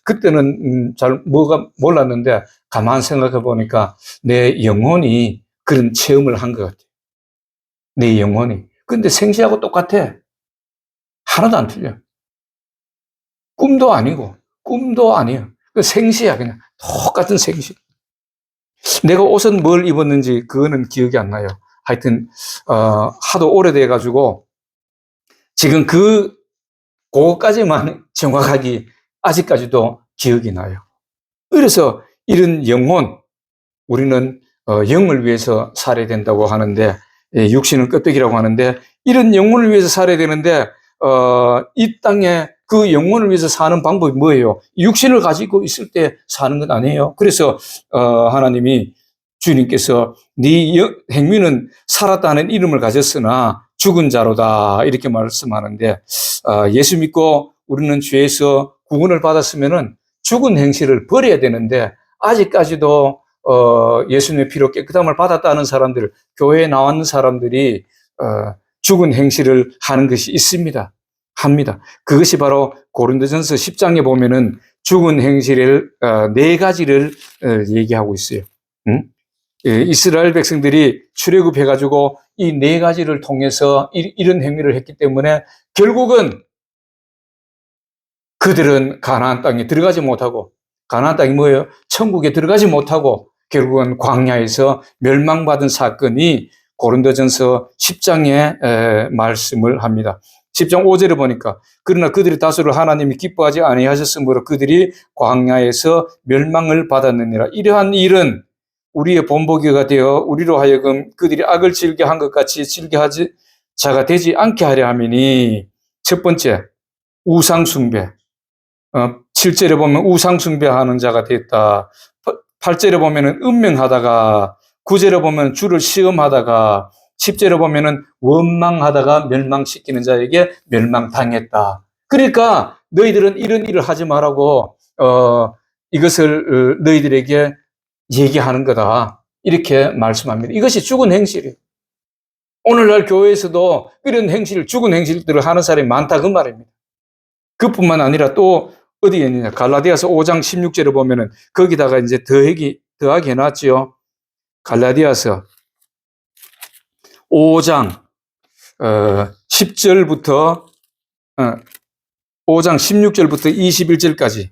그때는 잘 뭐가 몰랐는데 가만 생각해 보니까 내 영혼이 그런 체험을 한 것 같아. 내 영혼이. 근데 생시하고 똑같아. 하나도 안 틀려. 꿈도 아니고, 꿈도 아니에요. 그 생시야, 그냥. 똑같은 생시. 내가 옷은 뭘 입었는지 그거는 기억이 안 나요. 하여튼, 하도 오래돼가지고, 지금 그거까지만 정확하게 아직까지도 기억이 나요. 그래서 이런 영혼, 우리는 영을 위해서 살아야 된다고 하는데, 육신은 껍데기라고 하는데, 이런 영혼을 위해서 살아야 되는데, 이 땅에 그 영혼을 위해서 사는 방법이 뭐예요? 육신을 가지고 있을 때 사는 건 아니에요. 그래서 하나님이, 주님께서 네 행위는 살았다는 이름을 가졌으나 죽은 자로다, 이렇게 말씀하는데, 예수 믿고 우리는 죄에서 구원을 받았으면은 죽은 행실을 버려야 되는데, 아직까지도 예수님의 피로 깨끗함을 받았다는 사람들, 교회에 나왔는 사람들이 죽은 행실을 하는 것이 있습니다. 합니다. 그것이 바로 고린도전서 10장에 보면은 죽은 행실을 네 가지를 얘기하고 있어요. 응? 이스라엘 백성들이 출애굽해가지고 이 네 가지를 통해서 이런 행위를 했기 때문에 결국은 그들은 가나안 땅에 들어가지 못하고, 가나안 땅이 뭐예요? 천국에 들어가지 못하고 결국은 광야에서 멸망받은 사건이 고린도전서 10장에 말씀을 합니다. 10장 5절에 보니까, 그러나 그들이 다수를 하나님이 기뻐하지 아니하셨으므로 그들이 광야에서 멸망을 받았느니라. 이러한 일은 우리의 본보기가 되어 우리로 하여금 그들이 악을 즐겨한 것 같이 즐겨하지 자가 되지 않게 하려 함이니, 첫 번째, 우상숭배. 7절에 보면 우상숭배하는 자가 됐다. 8절에 보면은 음명하다가, 9절에 보면 주를 시험하다가, 10절에 보면은 원망하다가 멸망시키는 자에게 멸망당했다. 그러니까 너희들은 이런 일을 하지 말라고 이것을 너희들에게 얘기하는 거다, 이렇게 말씀합니다. 이것이 죽은 행실이에요. 오늘날 교회에서도 이런 행실, 죽은 행실들을 하는 사람이 많다, 그 말입니다. 그뿐만 아니라 또 어디에 있느냐, 갈라디아서 5장 16절에 보면은 거기다가 이제 더하게 해놨지요. 갈라디아서 5장 10절부터 5장 16절부터 21절까지.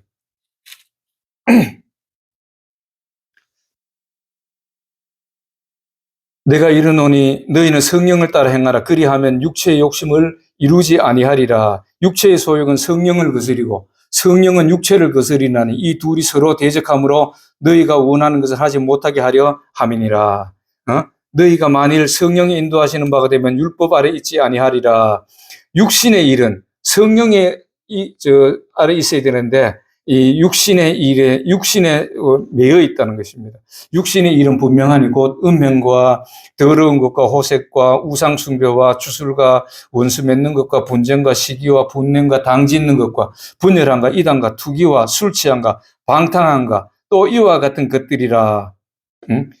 내가 이르노니 너희는 성령을 따라 행하라. 그리하면 육체의 욕심을 이루지 아니하리라. 육체의 소욕은 성령을 거스리고 성령은 육체를 거스리나니 이 둘이 서로 대적함으로 너희가 원하는 것을 하지 못하게 하려 함이니라. 너희가 만일 성령이 인도하시는 바가 되면 율법 아래 있지 아니하리라. 육신의 일은 성령의 아래 있어야 되는데, 이 육신의 일에 매여 있다는 것입니다. 육신의 일은 분명하니 곧 음행과 더러운 것과 호색과 우상숭배와 주술과 원수 맺는 것과 분쟁과 시기와 분냄과 당짓는 것과 분열함과 이단과 투기와 술 취함과 방탕함과 또 이와 같은 것들이라.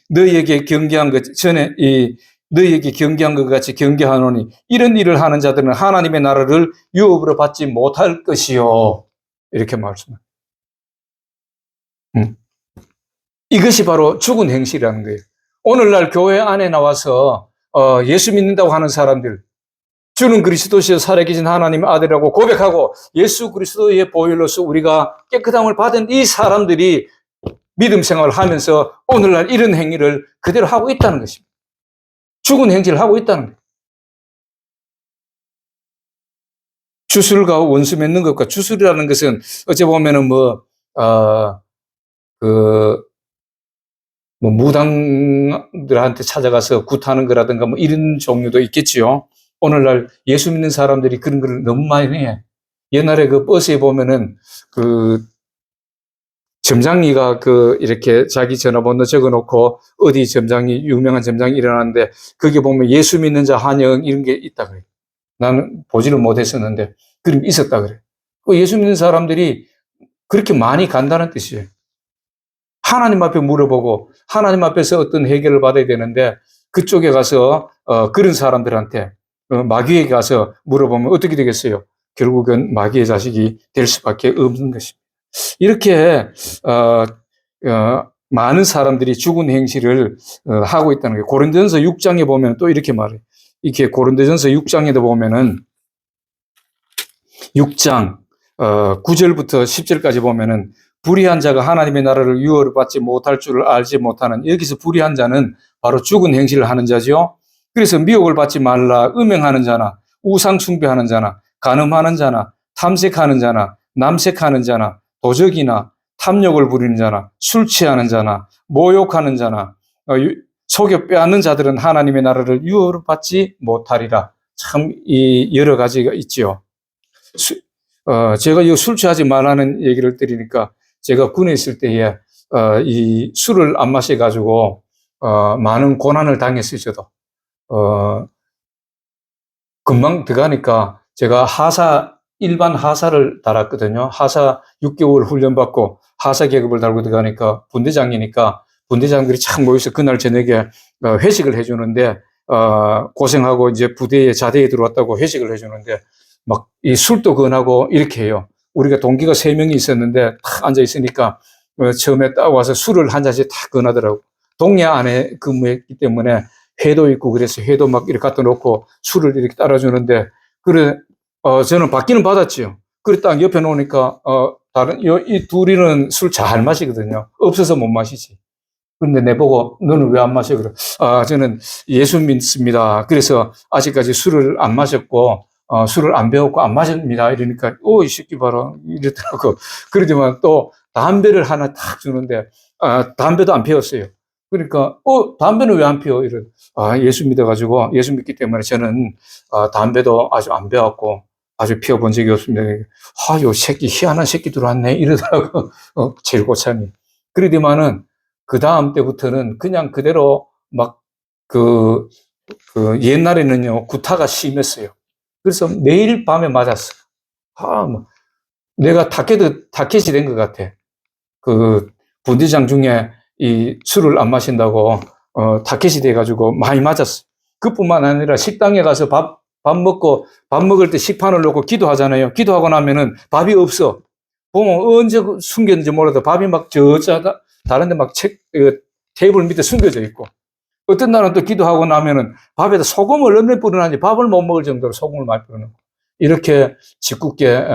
너희에게 경계한 것 전에 너희에게 경계한 것 같이 경계하노니 이런 일을 하는 자들은 하나님의 나라를 유업으로 받지 못할 것이요, 이렇게 말씀합니다. 이것이 바로 죽은 행실이라는 거예요. 오늘날 교회 안에 나와서 예수 믿는다고 하는 사람들, 주는 그리스도시여 살아계신 하나님의 아들이라고 고백하고 예수 그리스도의 보혈로서 우리가 깨끗함을 받은 이 사람들이 믿음 생활을 하면서 오늘날 이런 행위를 그대로 하고 있다는 것입니다. 죽은 행실을 하고 있다는 거예요. 주술과 원수 맺는 것과, 주술이라는 것은 어찌 보면은 무당들한테 찾아가서 굿하는 거라든가 이런 종류도 있겠지요. 오늘날 예수 믿는 사람들이 그런 걸 너무 많이 해. 옛날에 그 버스에 보면은 점장이가 이렇게 자기 전화번호 적어 놓고 어디 유명한 점장이 일어나는데 거기 보면 예수 믿는 자 환영 이런 게 있다 그래. 나는 보지를 못했었는데 그런 게 있었다 그래. 예수 믿는 사람들이 그렇게 많이 간다는 뜻이에요. 하나님 앞에 물어보고 하나님 앞에서 어떤 해결을 받아야 되는데 그쪽에 가서 그런 사람들한테 마귀에게 가서 물어보면 어떻게 되겠어요? 결국은 마귀의 자식이 될 수밖에 없는 것입니다. 이렇게 많은 사람들이 죽은 행실을 하고 있다는 거예요. 고린도전서 6장에 보면 또 이렇게 말해요. 이렇게 고린도전서 6장에도 보면은 6장 9절부터 10절까지 보면은 불의한 자가 하나님의 나라를 유업을 받지 못할 줄을 알지 못하는, 여기서 불의한 자는 바로 죽은 행실을 하는 자지요. 그래서 미혹을 받지 말라. 음행하는 자나 우상 숭배하는 자나 간음하는 자나 탐색하는 자나 남색하는 자나 도적이나 탐욕을 부리는 자나 술 취하는 자나 모욕하는 자나 속여 빼앗는 자들은 하나님의 나라를 유업을 받지 못하리라. 참 이 여러 가지가 있지요. 제가 이 술 취하지 말라는 얘기를 드리니까, 제가 군에 있을 때에 이 술을 안 마셔가지고 많은 고난을 당했어요. 저도 금방 들어가니까, 제가 일반 하사를 달았거든요. 하사 6개월 훈련받고 하사 계급을 달고 들어가니까, 분대장이니까 분대장들이 참 모여서 그날 저녁에 회식을 해주는데, 고생하고 이제 부대에 자대에 들어왔다고 회식을 해주는데, 막 이 술도 건하고 이렇게 해요. 우리가 동기가 3명이 있었는데 탁 앉아 있으니까 처음에 딱 와서 술을 한 잔씩 탁 건하더라고. 동네 안에 근무했기 때문에 회도 있고, 그래서 회도 막 이렇게 갖다 놓고 술을 이렇게 따라주는데, 그래 저는 받기는 받았지요. 그래 딱 옆에 놓으니까 이 둘이는 술 잘 마시거든요. 없어서 못 마시지. 그런데 내보고 너는 왜 안 마셔? 그래. 저는 예수 믿습니다. 그래서 아직까지 술을 안 마셨고 술을 안 배웠고 안 마십니다. 이러니까 이 새끼 봐라 이랬더라고. 그러지만 또 담배를 하나 탁 주는데 담배도 안 피웠어요. 그러니까 담배는 왜 안 피워? 이런. 예수 믿어가지고, 예수 믿기 때문에 저는 담배도 아주 안 배웠고 아주 피워본 적이 없습니다. 요 새끼 희한한 새끼 들어왔네 이러더라고. 제일 고참이. 그러더만은 그 다음 때부터는 그냥 그대로 막 옛날에는요 구타가 심했어요. 그래서 매일 밤에 맞았어. 뭐 내가 타켓이 된 것 같아. 분대장 중에 이 술을 안 마신다고 타켓이 돼가지고 많이 맞았어. 그뿐만 아니라 식당에 가서 밥 먹을 때 식판을 놓고 기도하잖아요. 기도하고 나면은 밥이 없어. 보면 언제 숨겼는지 몰라도 밥이 막 다른데 막 테이블 밑에 숨겨져 있고, 어떤 날은 또 기도하고 나면은 밥에다 소금을 얼마나 뿌려놨는지 밥을 못 먹을 정도로 소금을 많이 뿌려놓고, 이렇게 짓궂게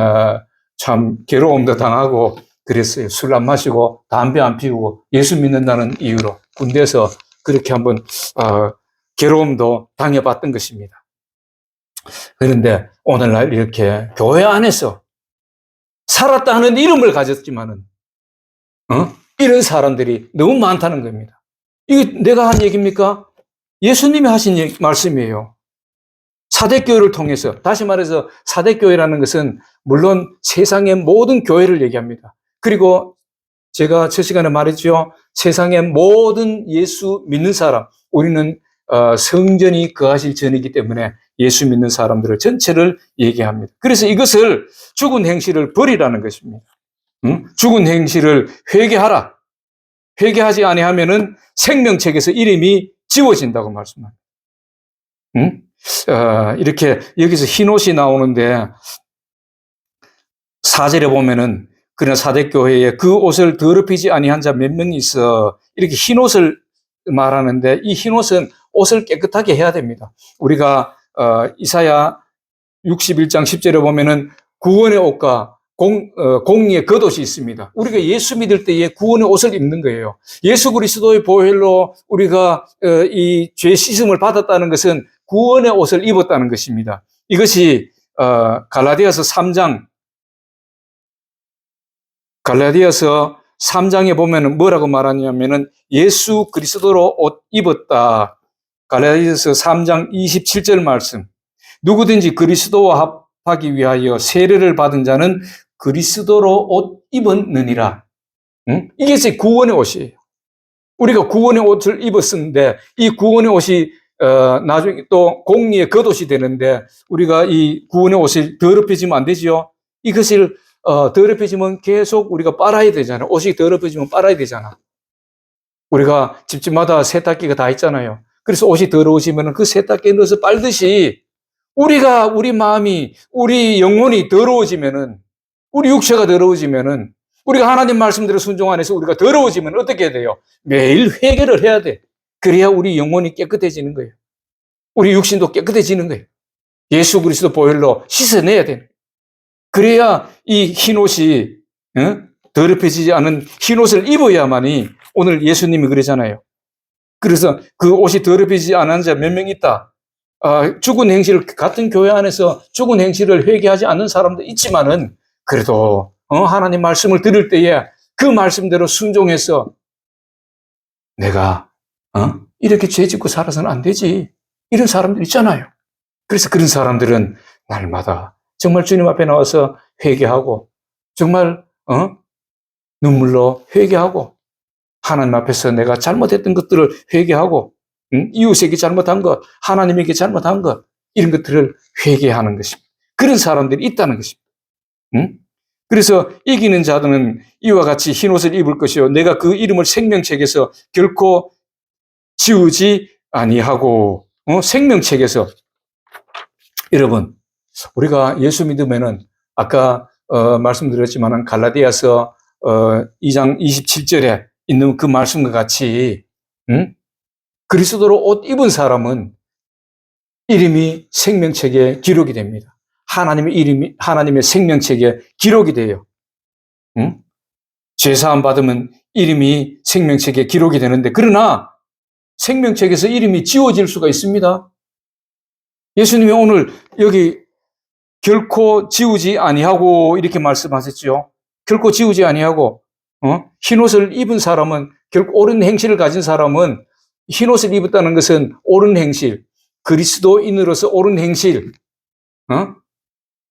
참 괴로움도 당하고 그랬어요. 술 안 마시고 담배 안 피우고 예수 믿는다는 이유로 군대에서 그렇게 한번 괴로움도 당해봤던 것입니다. 그런데 오늘날 이렇게 교회 안에서 살았다는 이름을 가졌지만은 이런 사람들이 너무 많다는 겁니다. 이게 내가 한 얘기입니까? 예수님이 하신 말씀이에요. 사대교회를 통해서, 다시 말해서 사대교회라는 것은 물론 세상의 모든 교회를 얘기합니다. 그리고 제가 첫 시간에 말했죠. 세상의 모든 예수 믿는 사람, 우리는 성전이 거하실 전이기 때문에 예수 믿는 사람들을 전체를 얘기합니다. 그래서 이것을 죽은 행실을 버리라는 것입니다. 죽은 행실을 회개하라. 회개하지 아니하면은 생명책에서 이름이 지워진다고 말씀합니다. 이렇게 여기서 흰옷이 나오는데 4절에 보면은, 그러나 사대교회에 그 옷을 더럽히지 아니한 자 몇 명이 있어. 이렇게 흰옷을 말하는데, 이 흰옷은 옷을 깨끗하게 해야 됩니다. 우리가 이사야 61장 10절에 보면은 구원의 옷과 공의의 겉옷이 있습니다. 우리가 예수 믿을 때에 구원의 옷을 입는 거예요. 예수 그리스도의 보혈로 우리가 이 죄 씻음을 받았다는 것은 구원의 옷을 입었다는 것입니다. 이것이 갈라디아서 3장에 보면은 뭐라고 말하냐면은 예수 그리스도로 옷 입었다. 갈라디아서 3장 27절 말씀. 누구든지 그리스도와 합하기 위하여 세례를 받은 자는 그리스도로 옷 입었느니라. 이게 제 구원의 옷이에요. 우리가 구원의 옷을 입었는데, 이 구원의 옷이 나중에 또 공의의 겉옷이 되는데, 우리가 이 구원의 옷을 더럽혀지면 안 되지요. 이것을 더럽혀지면 계속 우리가 빨아야 되잖아요. 옷이 더럽혀지면 빨아야 되잖아. 우리가 집집마다 세탁기가 다 있잖아요. 그래서 옷이 더러워지면 그 세탁기에 넣어서 빨듯이, 우리 마음이, 우리 영혼이 더러워지면은, 우리 육체가 더러워지면은, 우리가 하나님 말씀대로 순종 안 해서 우리가 더러워지면 어떻게 돼요? 매일 회개를 해야 돼. 그래야 우리 영혼이 깨끗해지는 거예요. 우리 육신도 깨끗해지는 거예요. 예수 그리스도 보혈로 씻어내야 돼요. 그래야 이 흰옷이 더럽혀지지 않은 흰옷을 입어야만이 오늘 예수님이 그러잖아요. 그래서 그 옷이 더럽혀지지 않은 자 몇 명 있다. 죽은 행실을 같은 교회 안에서 죽은 행실을 회개하지 않는 사람도 있지만은 그래도 하나님 말씀을 들을 때에 그 말씀대로 순종해서 내가 이렇게 죄 짓고 살아서는 안 되지. 이런 사람들 있잖아요. 그래서 그런 사람들은 날마다 정말 주님 앞에 나와서 회개하고 정말 눈물로 회개하고 하나님 앞에서 내가 잘못했던 것들을 회개하고 이웃에게 잘못한 것, 하나님에게 잘못한 것 이런 것들을 회개하는 것입니다. 그런 사람들이 있다는 것입니다. 그래서 이기는 자들은 이와 같이 흰옷을 입을 것이요 내가 그 이름을 생명책에서 결코 지우지 아니하고 생명책에서 여러분 우리가 예수 믿으면은 아까 말씀드렸지만은 갈라디아서 2장 27절에 있는 그 말씀과 같이 그리스도로 옷 입은 사람은 이름이 생명책에 기록이 됩니다. 하나님의 이름이 하나님의 생명책에 기록이 돼요. 죄사함 받으면 이름이 생명책에 기록이 되는데 그러나 생명책에서 이름이 지워질 수가 있습니다. 예수님이 오늘 여기 결코 지우지 아니하고 이렇게 말씀하셨죠. 결코 지우지 아니하고 흰옷을 입은 사람은 결코 옳은 행실을 가진 사람은 흰옷을 입었다는 것은 옳은 행실, 그리스도인으로서 옳은 행실,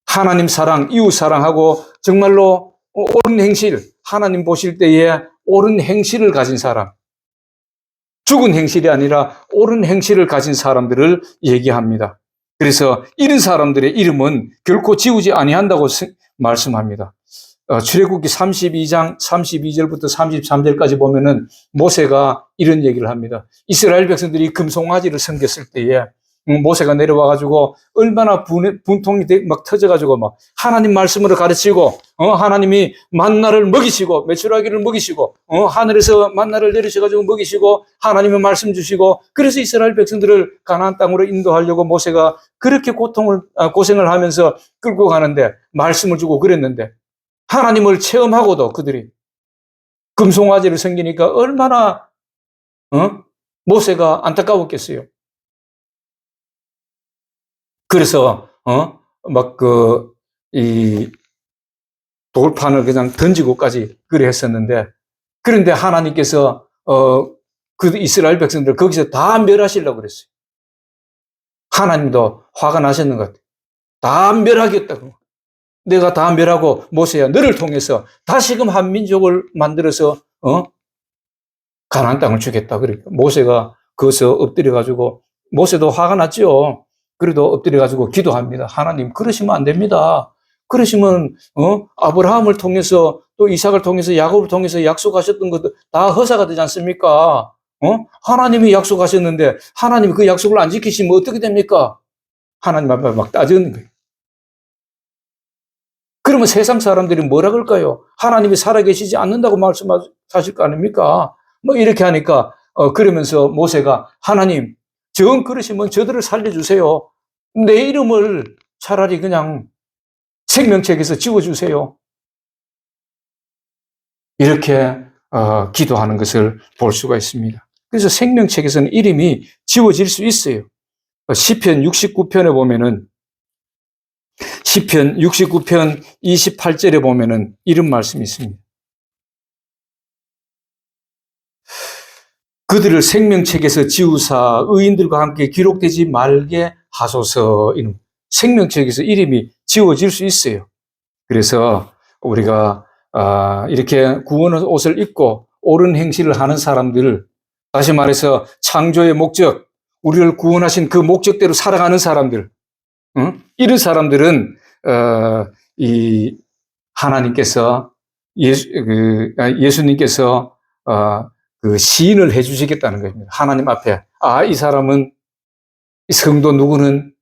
하나님 사랑, 이웃 사랑하고 정말로 옳은 행실, 하나님 보실 때에 옳은 행실을 가진 사람, 죽은 행실이 아니라 옳은 행실을 가진 사람들을 얘기합니다. 그래서 이런 사람들의 이름은 결코 지우지 아니한다고 말씀합니다. 출애굽기 32장 32절부터 33절까지 보면은 모세가 이런 얘기를 합니다. 이스라엘 백성들이 금송아지를 섬겼을 때에 모세가 내려와가지고 얼마나 분통이 막 터져가지고 막 하나님 말씀으로 가르치고 하나님이 만나를 먹이시고 메추라기를 먹이시고 하늘에서 만나를 내리셔가지고 먹이시고 하나님의 말씀 주시고 그래서 이스라엘 백성들을 가나안 땅으로 인도하려고 모세가 그렇게 고생을 하면서 끌고 가는데 말씀을 주고 그랬는데 하나님을 체험하고도 그들이 금송아지를 섬기니까 얼마나 모세가 안타까웠겠어요. 그래서 막 이 돌판을 그냥 던지고까지 그래 했었는데 그런데 하나님께서 그 이스라엘 백성들 거기서 다 멸하시려고 그랬어요. 하나님도 화가 나셨는 것 같아요. 다 멸하겠다고. 내가 다 멸하고 모세야 너를 통해서 다시금 한 민족을 만들어서 가나안 땅을 주겠다. 그러니까 모세가 거기서 엎드려가지고 모세도 화가 났죠. 그래도 엎드려가지고 기도합니다. 하나님 그러시면 안 됩니다. 그러시면 아브라함을 통해서 또 이삭을 통해서 야곱을 통해서 약속하셨던 것도 다 허사가 되지 않습니까? 하나님이 약속하셨는데 하나님이 그 약속을 안 지키시면 어떻게 됩니까? 하나님 앞에 막 따지는 거예요. 그러면 세상 사람들이 뭐라 그럴까요? 하나님이 살아계시지 않는다고 말씀하실 거 아닙니까? 뭐 이렇게 하니까 그러면서 모세가 하나님 정 그러시면 저들을 살려주세요. 내 이름을 차라리 그냥 생명책에서 지워주세요. 이렇게 기도하는 것을 볼 수가 있습니다. 그래서 생명책에서는 이름이 지워질 수 있어요. 시편 69편에 보면은 시편 69편 28절에 보면은 이런 말씀이 있습니다. 그들을 생명책에서 지우사 의인들과 함께 기록되지 말게 하소서. 생명책에서 이름이 지워질 수 있어요. 그래서 우리가 이렇게 구원의 옷을 입고 옳은 행실을 하는 사람들, 다시 말해서 창조의 목적, 우리를 구원하신 그 목적대로 살아가는 사람들, 이런 사람들은 이 하나님께서 예수님께서 그 시인을 해주시겠다는 겁니다. 하나님 앞에 이 사람은 성도 누구는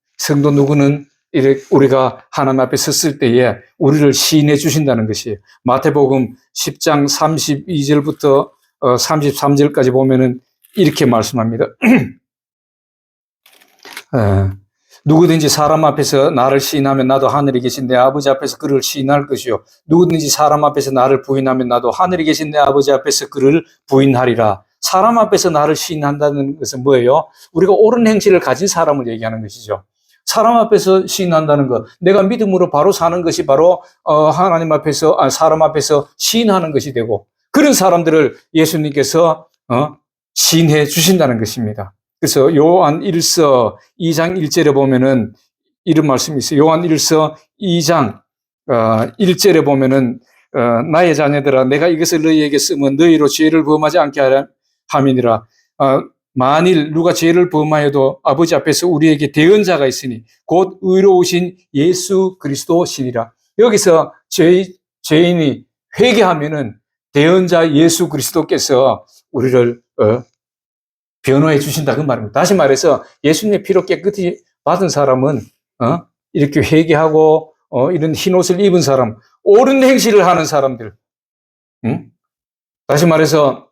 이렇게 우리가 하나님 앞에 섰을 때에 우리를 시인해 주신다는 것이에요. 마태복음 10장 32절부터 33절까지 보면은 이렇게 말씀합니다. 누구든지 사람 앞에서 나를 시인하면 나도 하늘에 계신 내 아버지 앞에서 그를 시인할 것이요. 누구든지 사람 앞에서 나를 부인하면 나도 하늘에 계신 내 아버지 앞에서 그를 부인하리라. 사람 앞에서 나를 시인한다는 것은 뭐예요? 우리가 옳은 행실을 가진 사람을 얘기하는 것이죠. 사람 앞에서 시인한다는 것, 내가 믿음으로 바로 사는 것이 바로 하나님 앞에서, 사람 앞에서 시인하는 것이 되고, 그런 사람들을 예수님께서 시인해 주신다는 것입니다. 그래서 요한 1서 2장 1절에 보면은 이런 말씀이 있어요. 요한 1서 2장 1절에 보면은 나의 자녀들아 내가 이것을 너희에게 쓰면 너희로 죄를 범하지 않게 함이니라. 만일 누가 죄를 범하여도 아버지 앞에서 우리에게 대언자가 있으니 곧 의로우신 예수 그리스도시니라. 여기서 죄인이 회개하면은 대언자 예수 그리스도께서 우리를 변호해 주신다 그 말입니다. 다시 말해서 예수님의 피로 깨끗이 받은 사람은 이렇게 회개하고 이런 흰옷을 입은 사람, 옳은 행실을 하는 사람들. 다시 말해서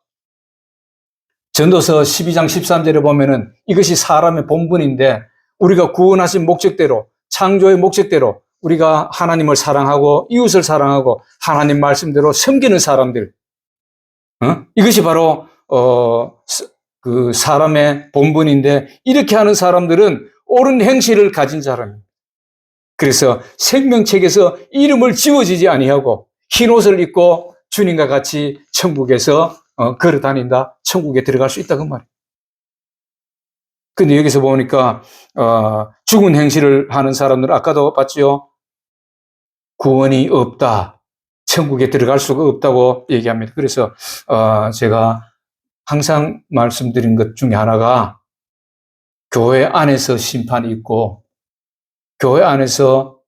전도서 12장 13절에 보면은 이것이 사람의 본분인데 우리가 구원하신 목적대로, 창조의 목적대로 우리가 하나님을 사랑하고 이웃을 사랑하고 하나님 말씀대로 섬기는 사람들. 이것이 바로 그 사람의 본분인데 이렇게 하는 사람들은 옳은 행실을 가진 사람입니다. 그래서 생명책에서 이름을 지워지지 아니하고 흰옷을 입고 주님과 같이 천국에서 걸어 다닌다. 천국에 들어갈 수 있다 그 말이에요. 근데 여기서 보니까 죽은 행실을 하는 사람들은 아까도 봤죠. 구원이 없다. 천국에 들어갈 수가 없다고 얘기합니다. 그래서 제가 항상 말씀드린 것 중에 하나가 교회 안에서 심판이 있고 교회 안에서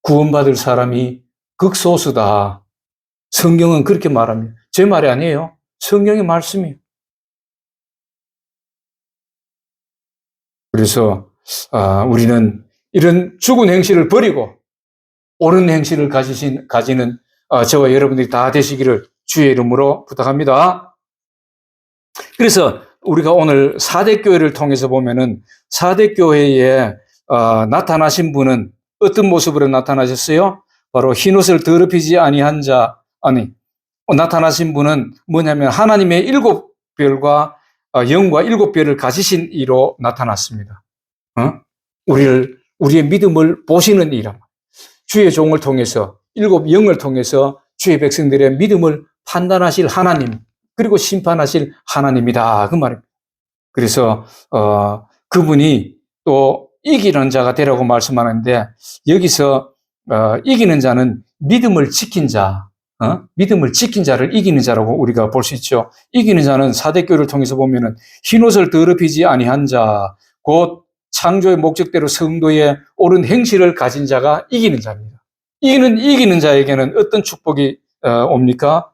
구원받을 사람이 극소수다. 성경은 그렇게 말합니다. 제 말이 아니에요. 성경의 말씀이에요. 그래서 우리는 이런 죽은 행실을 버리고 옳은 행실을 가지는 저와 여러분들이 다 되시기를 주의 이름으로 부탁합니다. 그래서 우리가 오늘 4대 교회를 통해서 보면은 4대 교회에 나타나신 분은 어떤 모습으로 나타나셨어요? 바로 흰옷을 더럽히지 아니한 나타나신 분은 뭐냐면 하나님의 7별과 영과 7별을 가지신 이로 나타났습니다. 우리의 믿음을 보시는 이라. 주의 종을 통해서 7영을 통해서 주의 백성들의 믿음을 판단하실 하나님 그리고 심판하실 하나님이다 그 말입니다. 그래서 그분이 또 이기는 자가 되라고 말씀하는데 여기서 이기는 자는 믿음을 지킨 자, 믿음을 지킨 자를 이기는 자라고 우리가 볼 수 있죠. 이기는 자는 사대교를 통해서 보면은 흰옷을 더럽히지 아니한 자, 곧 창조의 목적대로 성도의 옳은 행실을 가진 자가 이기는 자입니다. 이기는 자에게는 어떤 축복이 옵니까?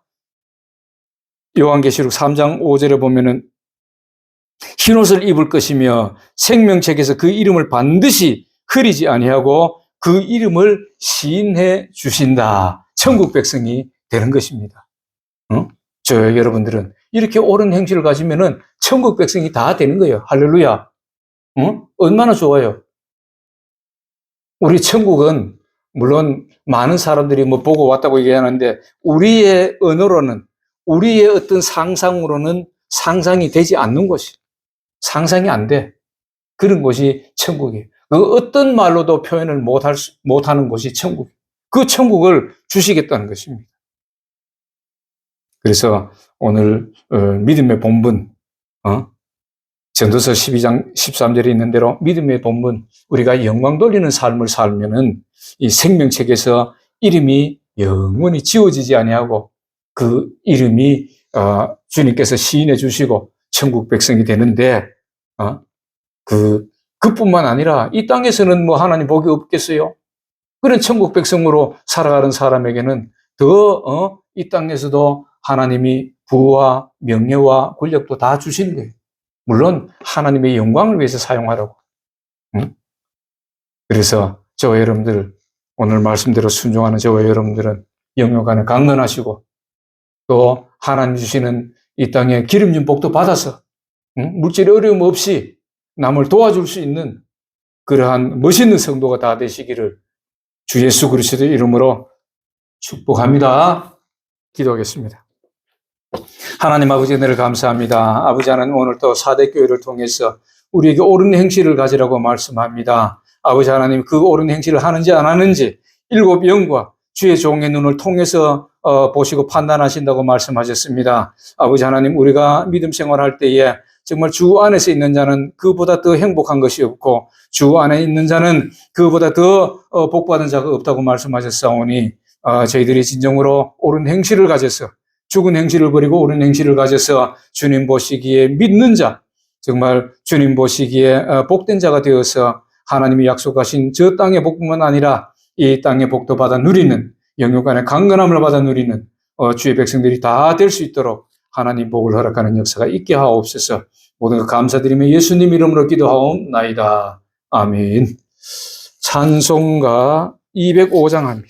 요한계시록 3장 5절에 보면은 흰옷을 입을 것이며 생명책에서 그 이름을 반드시 흐리지 아니하고 그 이름을 시인해 주신다. 천국 백성이 되는 것입니다. 저 여러분들은 이렇게 옳은 행실을 가지면은 천국 백성이 다 되는 거예요. 할렐루야. 얼마나 좋아요. 우리 천국은 물론 많은 사람들이 뭐 보고 왔다고 얘기하는데 우리의 언어로는 우리의 어떤 상상으로는 상상이 되지 않는 곳이 상상이 안 돼. 그런 곳이 천국이에요. 그 어떤 말로도 표현을 못하는 곳이 천국. 그 천국을 주시겠다는 것입니다. 그래서 오늘 믿음의 본분, 전도서 12장 13절에 있는 대로 믿음의 본분, 우리가 영광 돌리는 삶을 살면은 이 생명책에서 이름이 영원히 지워지지 아니하고 그 이름이 주님께서 시인해 주시고 천국 백성이 되는데 그뿐만 아니라 이 땅에서는 뭐 하나님 복이 없겠어요? 그런 천국 백성으로 살아가는 사람에게는 더 이 땅에서도 하나님이 부와 명예와 권력도 다 주시는 거예요. 물론 하나님의 영광을 위해서 사용하라고. 그래서 저와 여러분들 오늘 말씀대로 순종하는 저와 여러분들은 영육간에 강건하시고 또 하나님 주시는 이 땅에 기름진 복도 받아서 물질의 어려움 없이 남을 도와줄 수 있는 그러한 멋있는 성도가 다 되시기를 주 예수 그리스도의 이름으로 축복합니다. 기도하겠습니다. 하나님 아버지 은혜를 감사합니다. 아버지 하나님 오늘 또 사대교회를 통해서 우리에게 옳은 행실을 가지라고 말씀합니다. 아버지 하나님 그 옳은 행실을 하는지 안 하는지 일곱 영과 주의 종의 눈을 통해서 보시고 판단하신다고 말씀하셨습니다. 아버지 하나님 우리가 믿음 생활할 때에 정말 주 안에서 있는 자는 그보다 더 행복한 것이 없고 주 안에 있는 자는 그보다 더 복받은 자가 없다고 말씀하셨사오니 저희들이 진정으로 옳은 행실을 가져서 죽은 행실을 버리고 옳은 행실을 가져서 주님 보시기에 믿는 자, 정말 주님 보시기에 복된 자가 되어서 하나님이 약속하신 저 땅의 복뿐만 아니라 이 땅의 복도 받아 누리는 영육 안의 강건함을 받아 누리는 주의 백성들이 다 될 수 있도록 하나님 복을 허락하는 역사가 있게 하옵소서. 모든 것 감사드리며 예수님 이름으로 기도하옵나이다. 아멘. 찬송가 205장 합니다.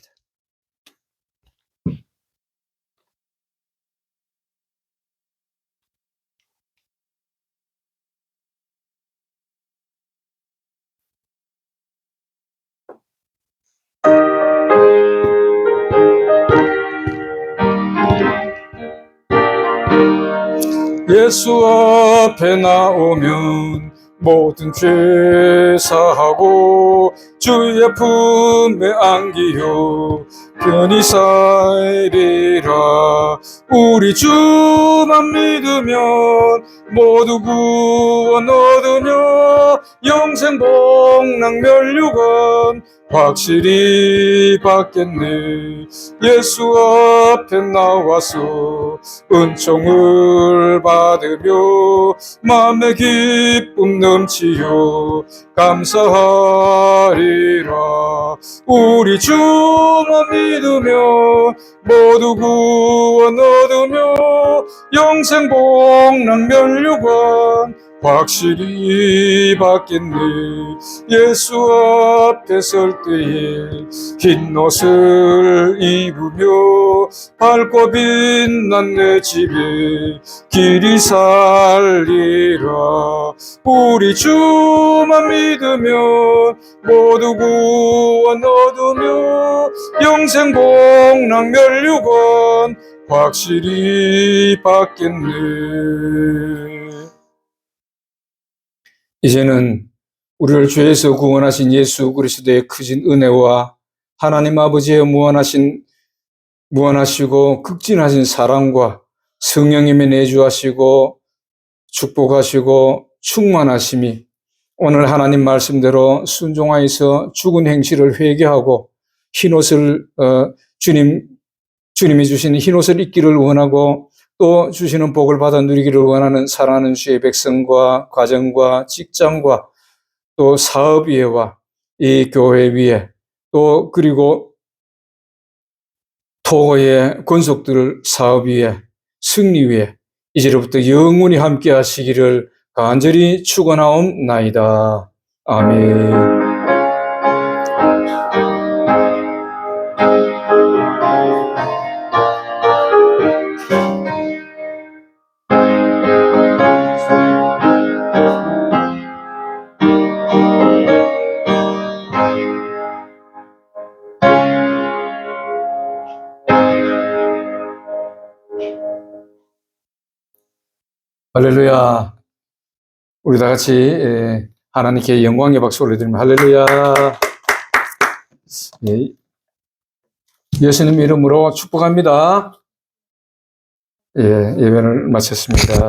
예수 앞에 나오면 모든 죄 사하고 주의 품에 안기요 편히 살리라. 우리 주만 믿으면 모두 구원 얻으며 영생 복락 멸류관 확실히 받겠네. 예수 앞에 나와서 은총을 받으며 마음의 기쁨 넘치요 감사하리라. 우리 주만 믿으면 모두 구원 얻으며 영생 복락 멸류관 확실히 받겠네. 예수 앞에 설 때에 흰 옷을 입으며 밝고 빛난 내 집에 길이 살리라. 우리 주만 믿으면 모두 구원 얻으며 영생 복락 멸류관 확실히 받겠네. 이제는 우리를 죄에서 구원하신 예수 그리스도의 크신 은혜와 하나님 아버지의 무한하시고 극진하신 사랑과 성령님의 내주하시고 축복하시고 충만하심이 오늘 하나님 말씀대로 순종하여서 죽은 행실을 회개하고 흰옷을 주님이 주시는 흰옷을 입기를 원하고 또 주시는 복을 받아 누리기를 원하는 사랑하는 주의 백성과 가정과 직장과 또 사업 위에와 이 교회 위에 또 그리고 토고의 권속들 사업 위에 승리 위에 이제로부터 영원히 함께 하시기를 간절히 축원하옵나이다. 아멘. 할렐루야. 우리 다 같이 하나님께 영광의 박수 올려드리면 할렐루야. 예수님 이름으로 축복합니다. 예배를 마쳤습니다.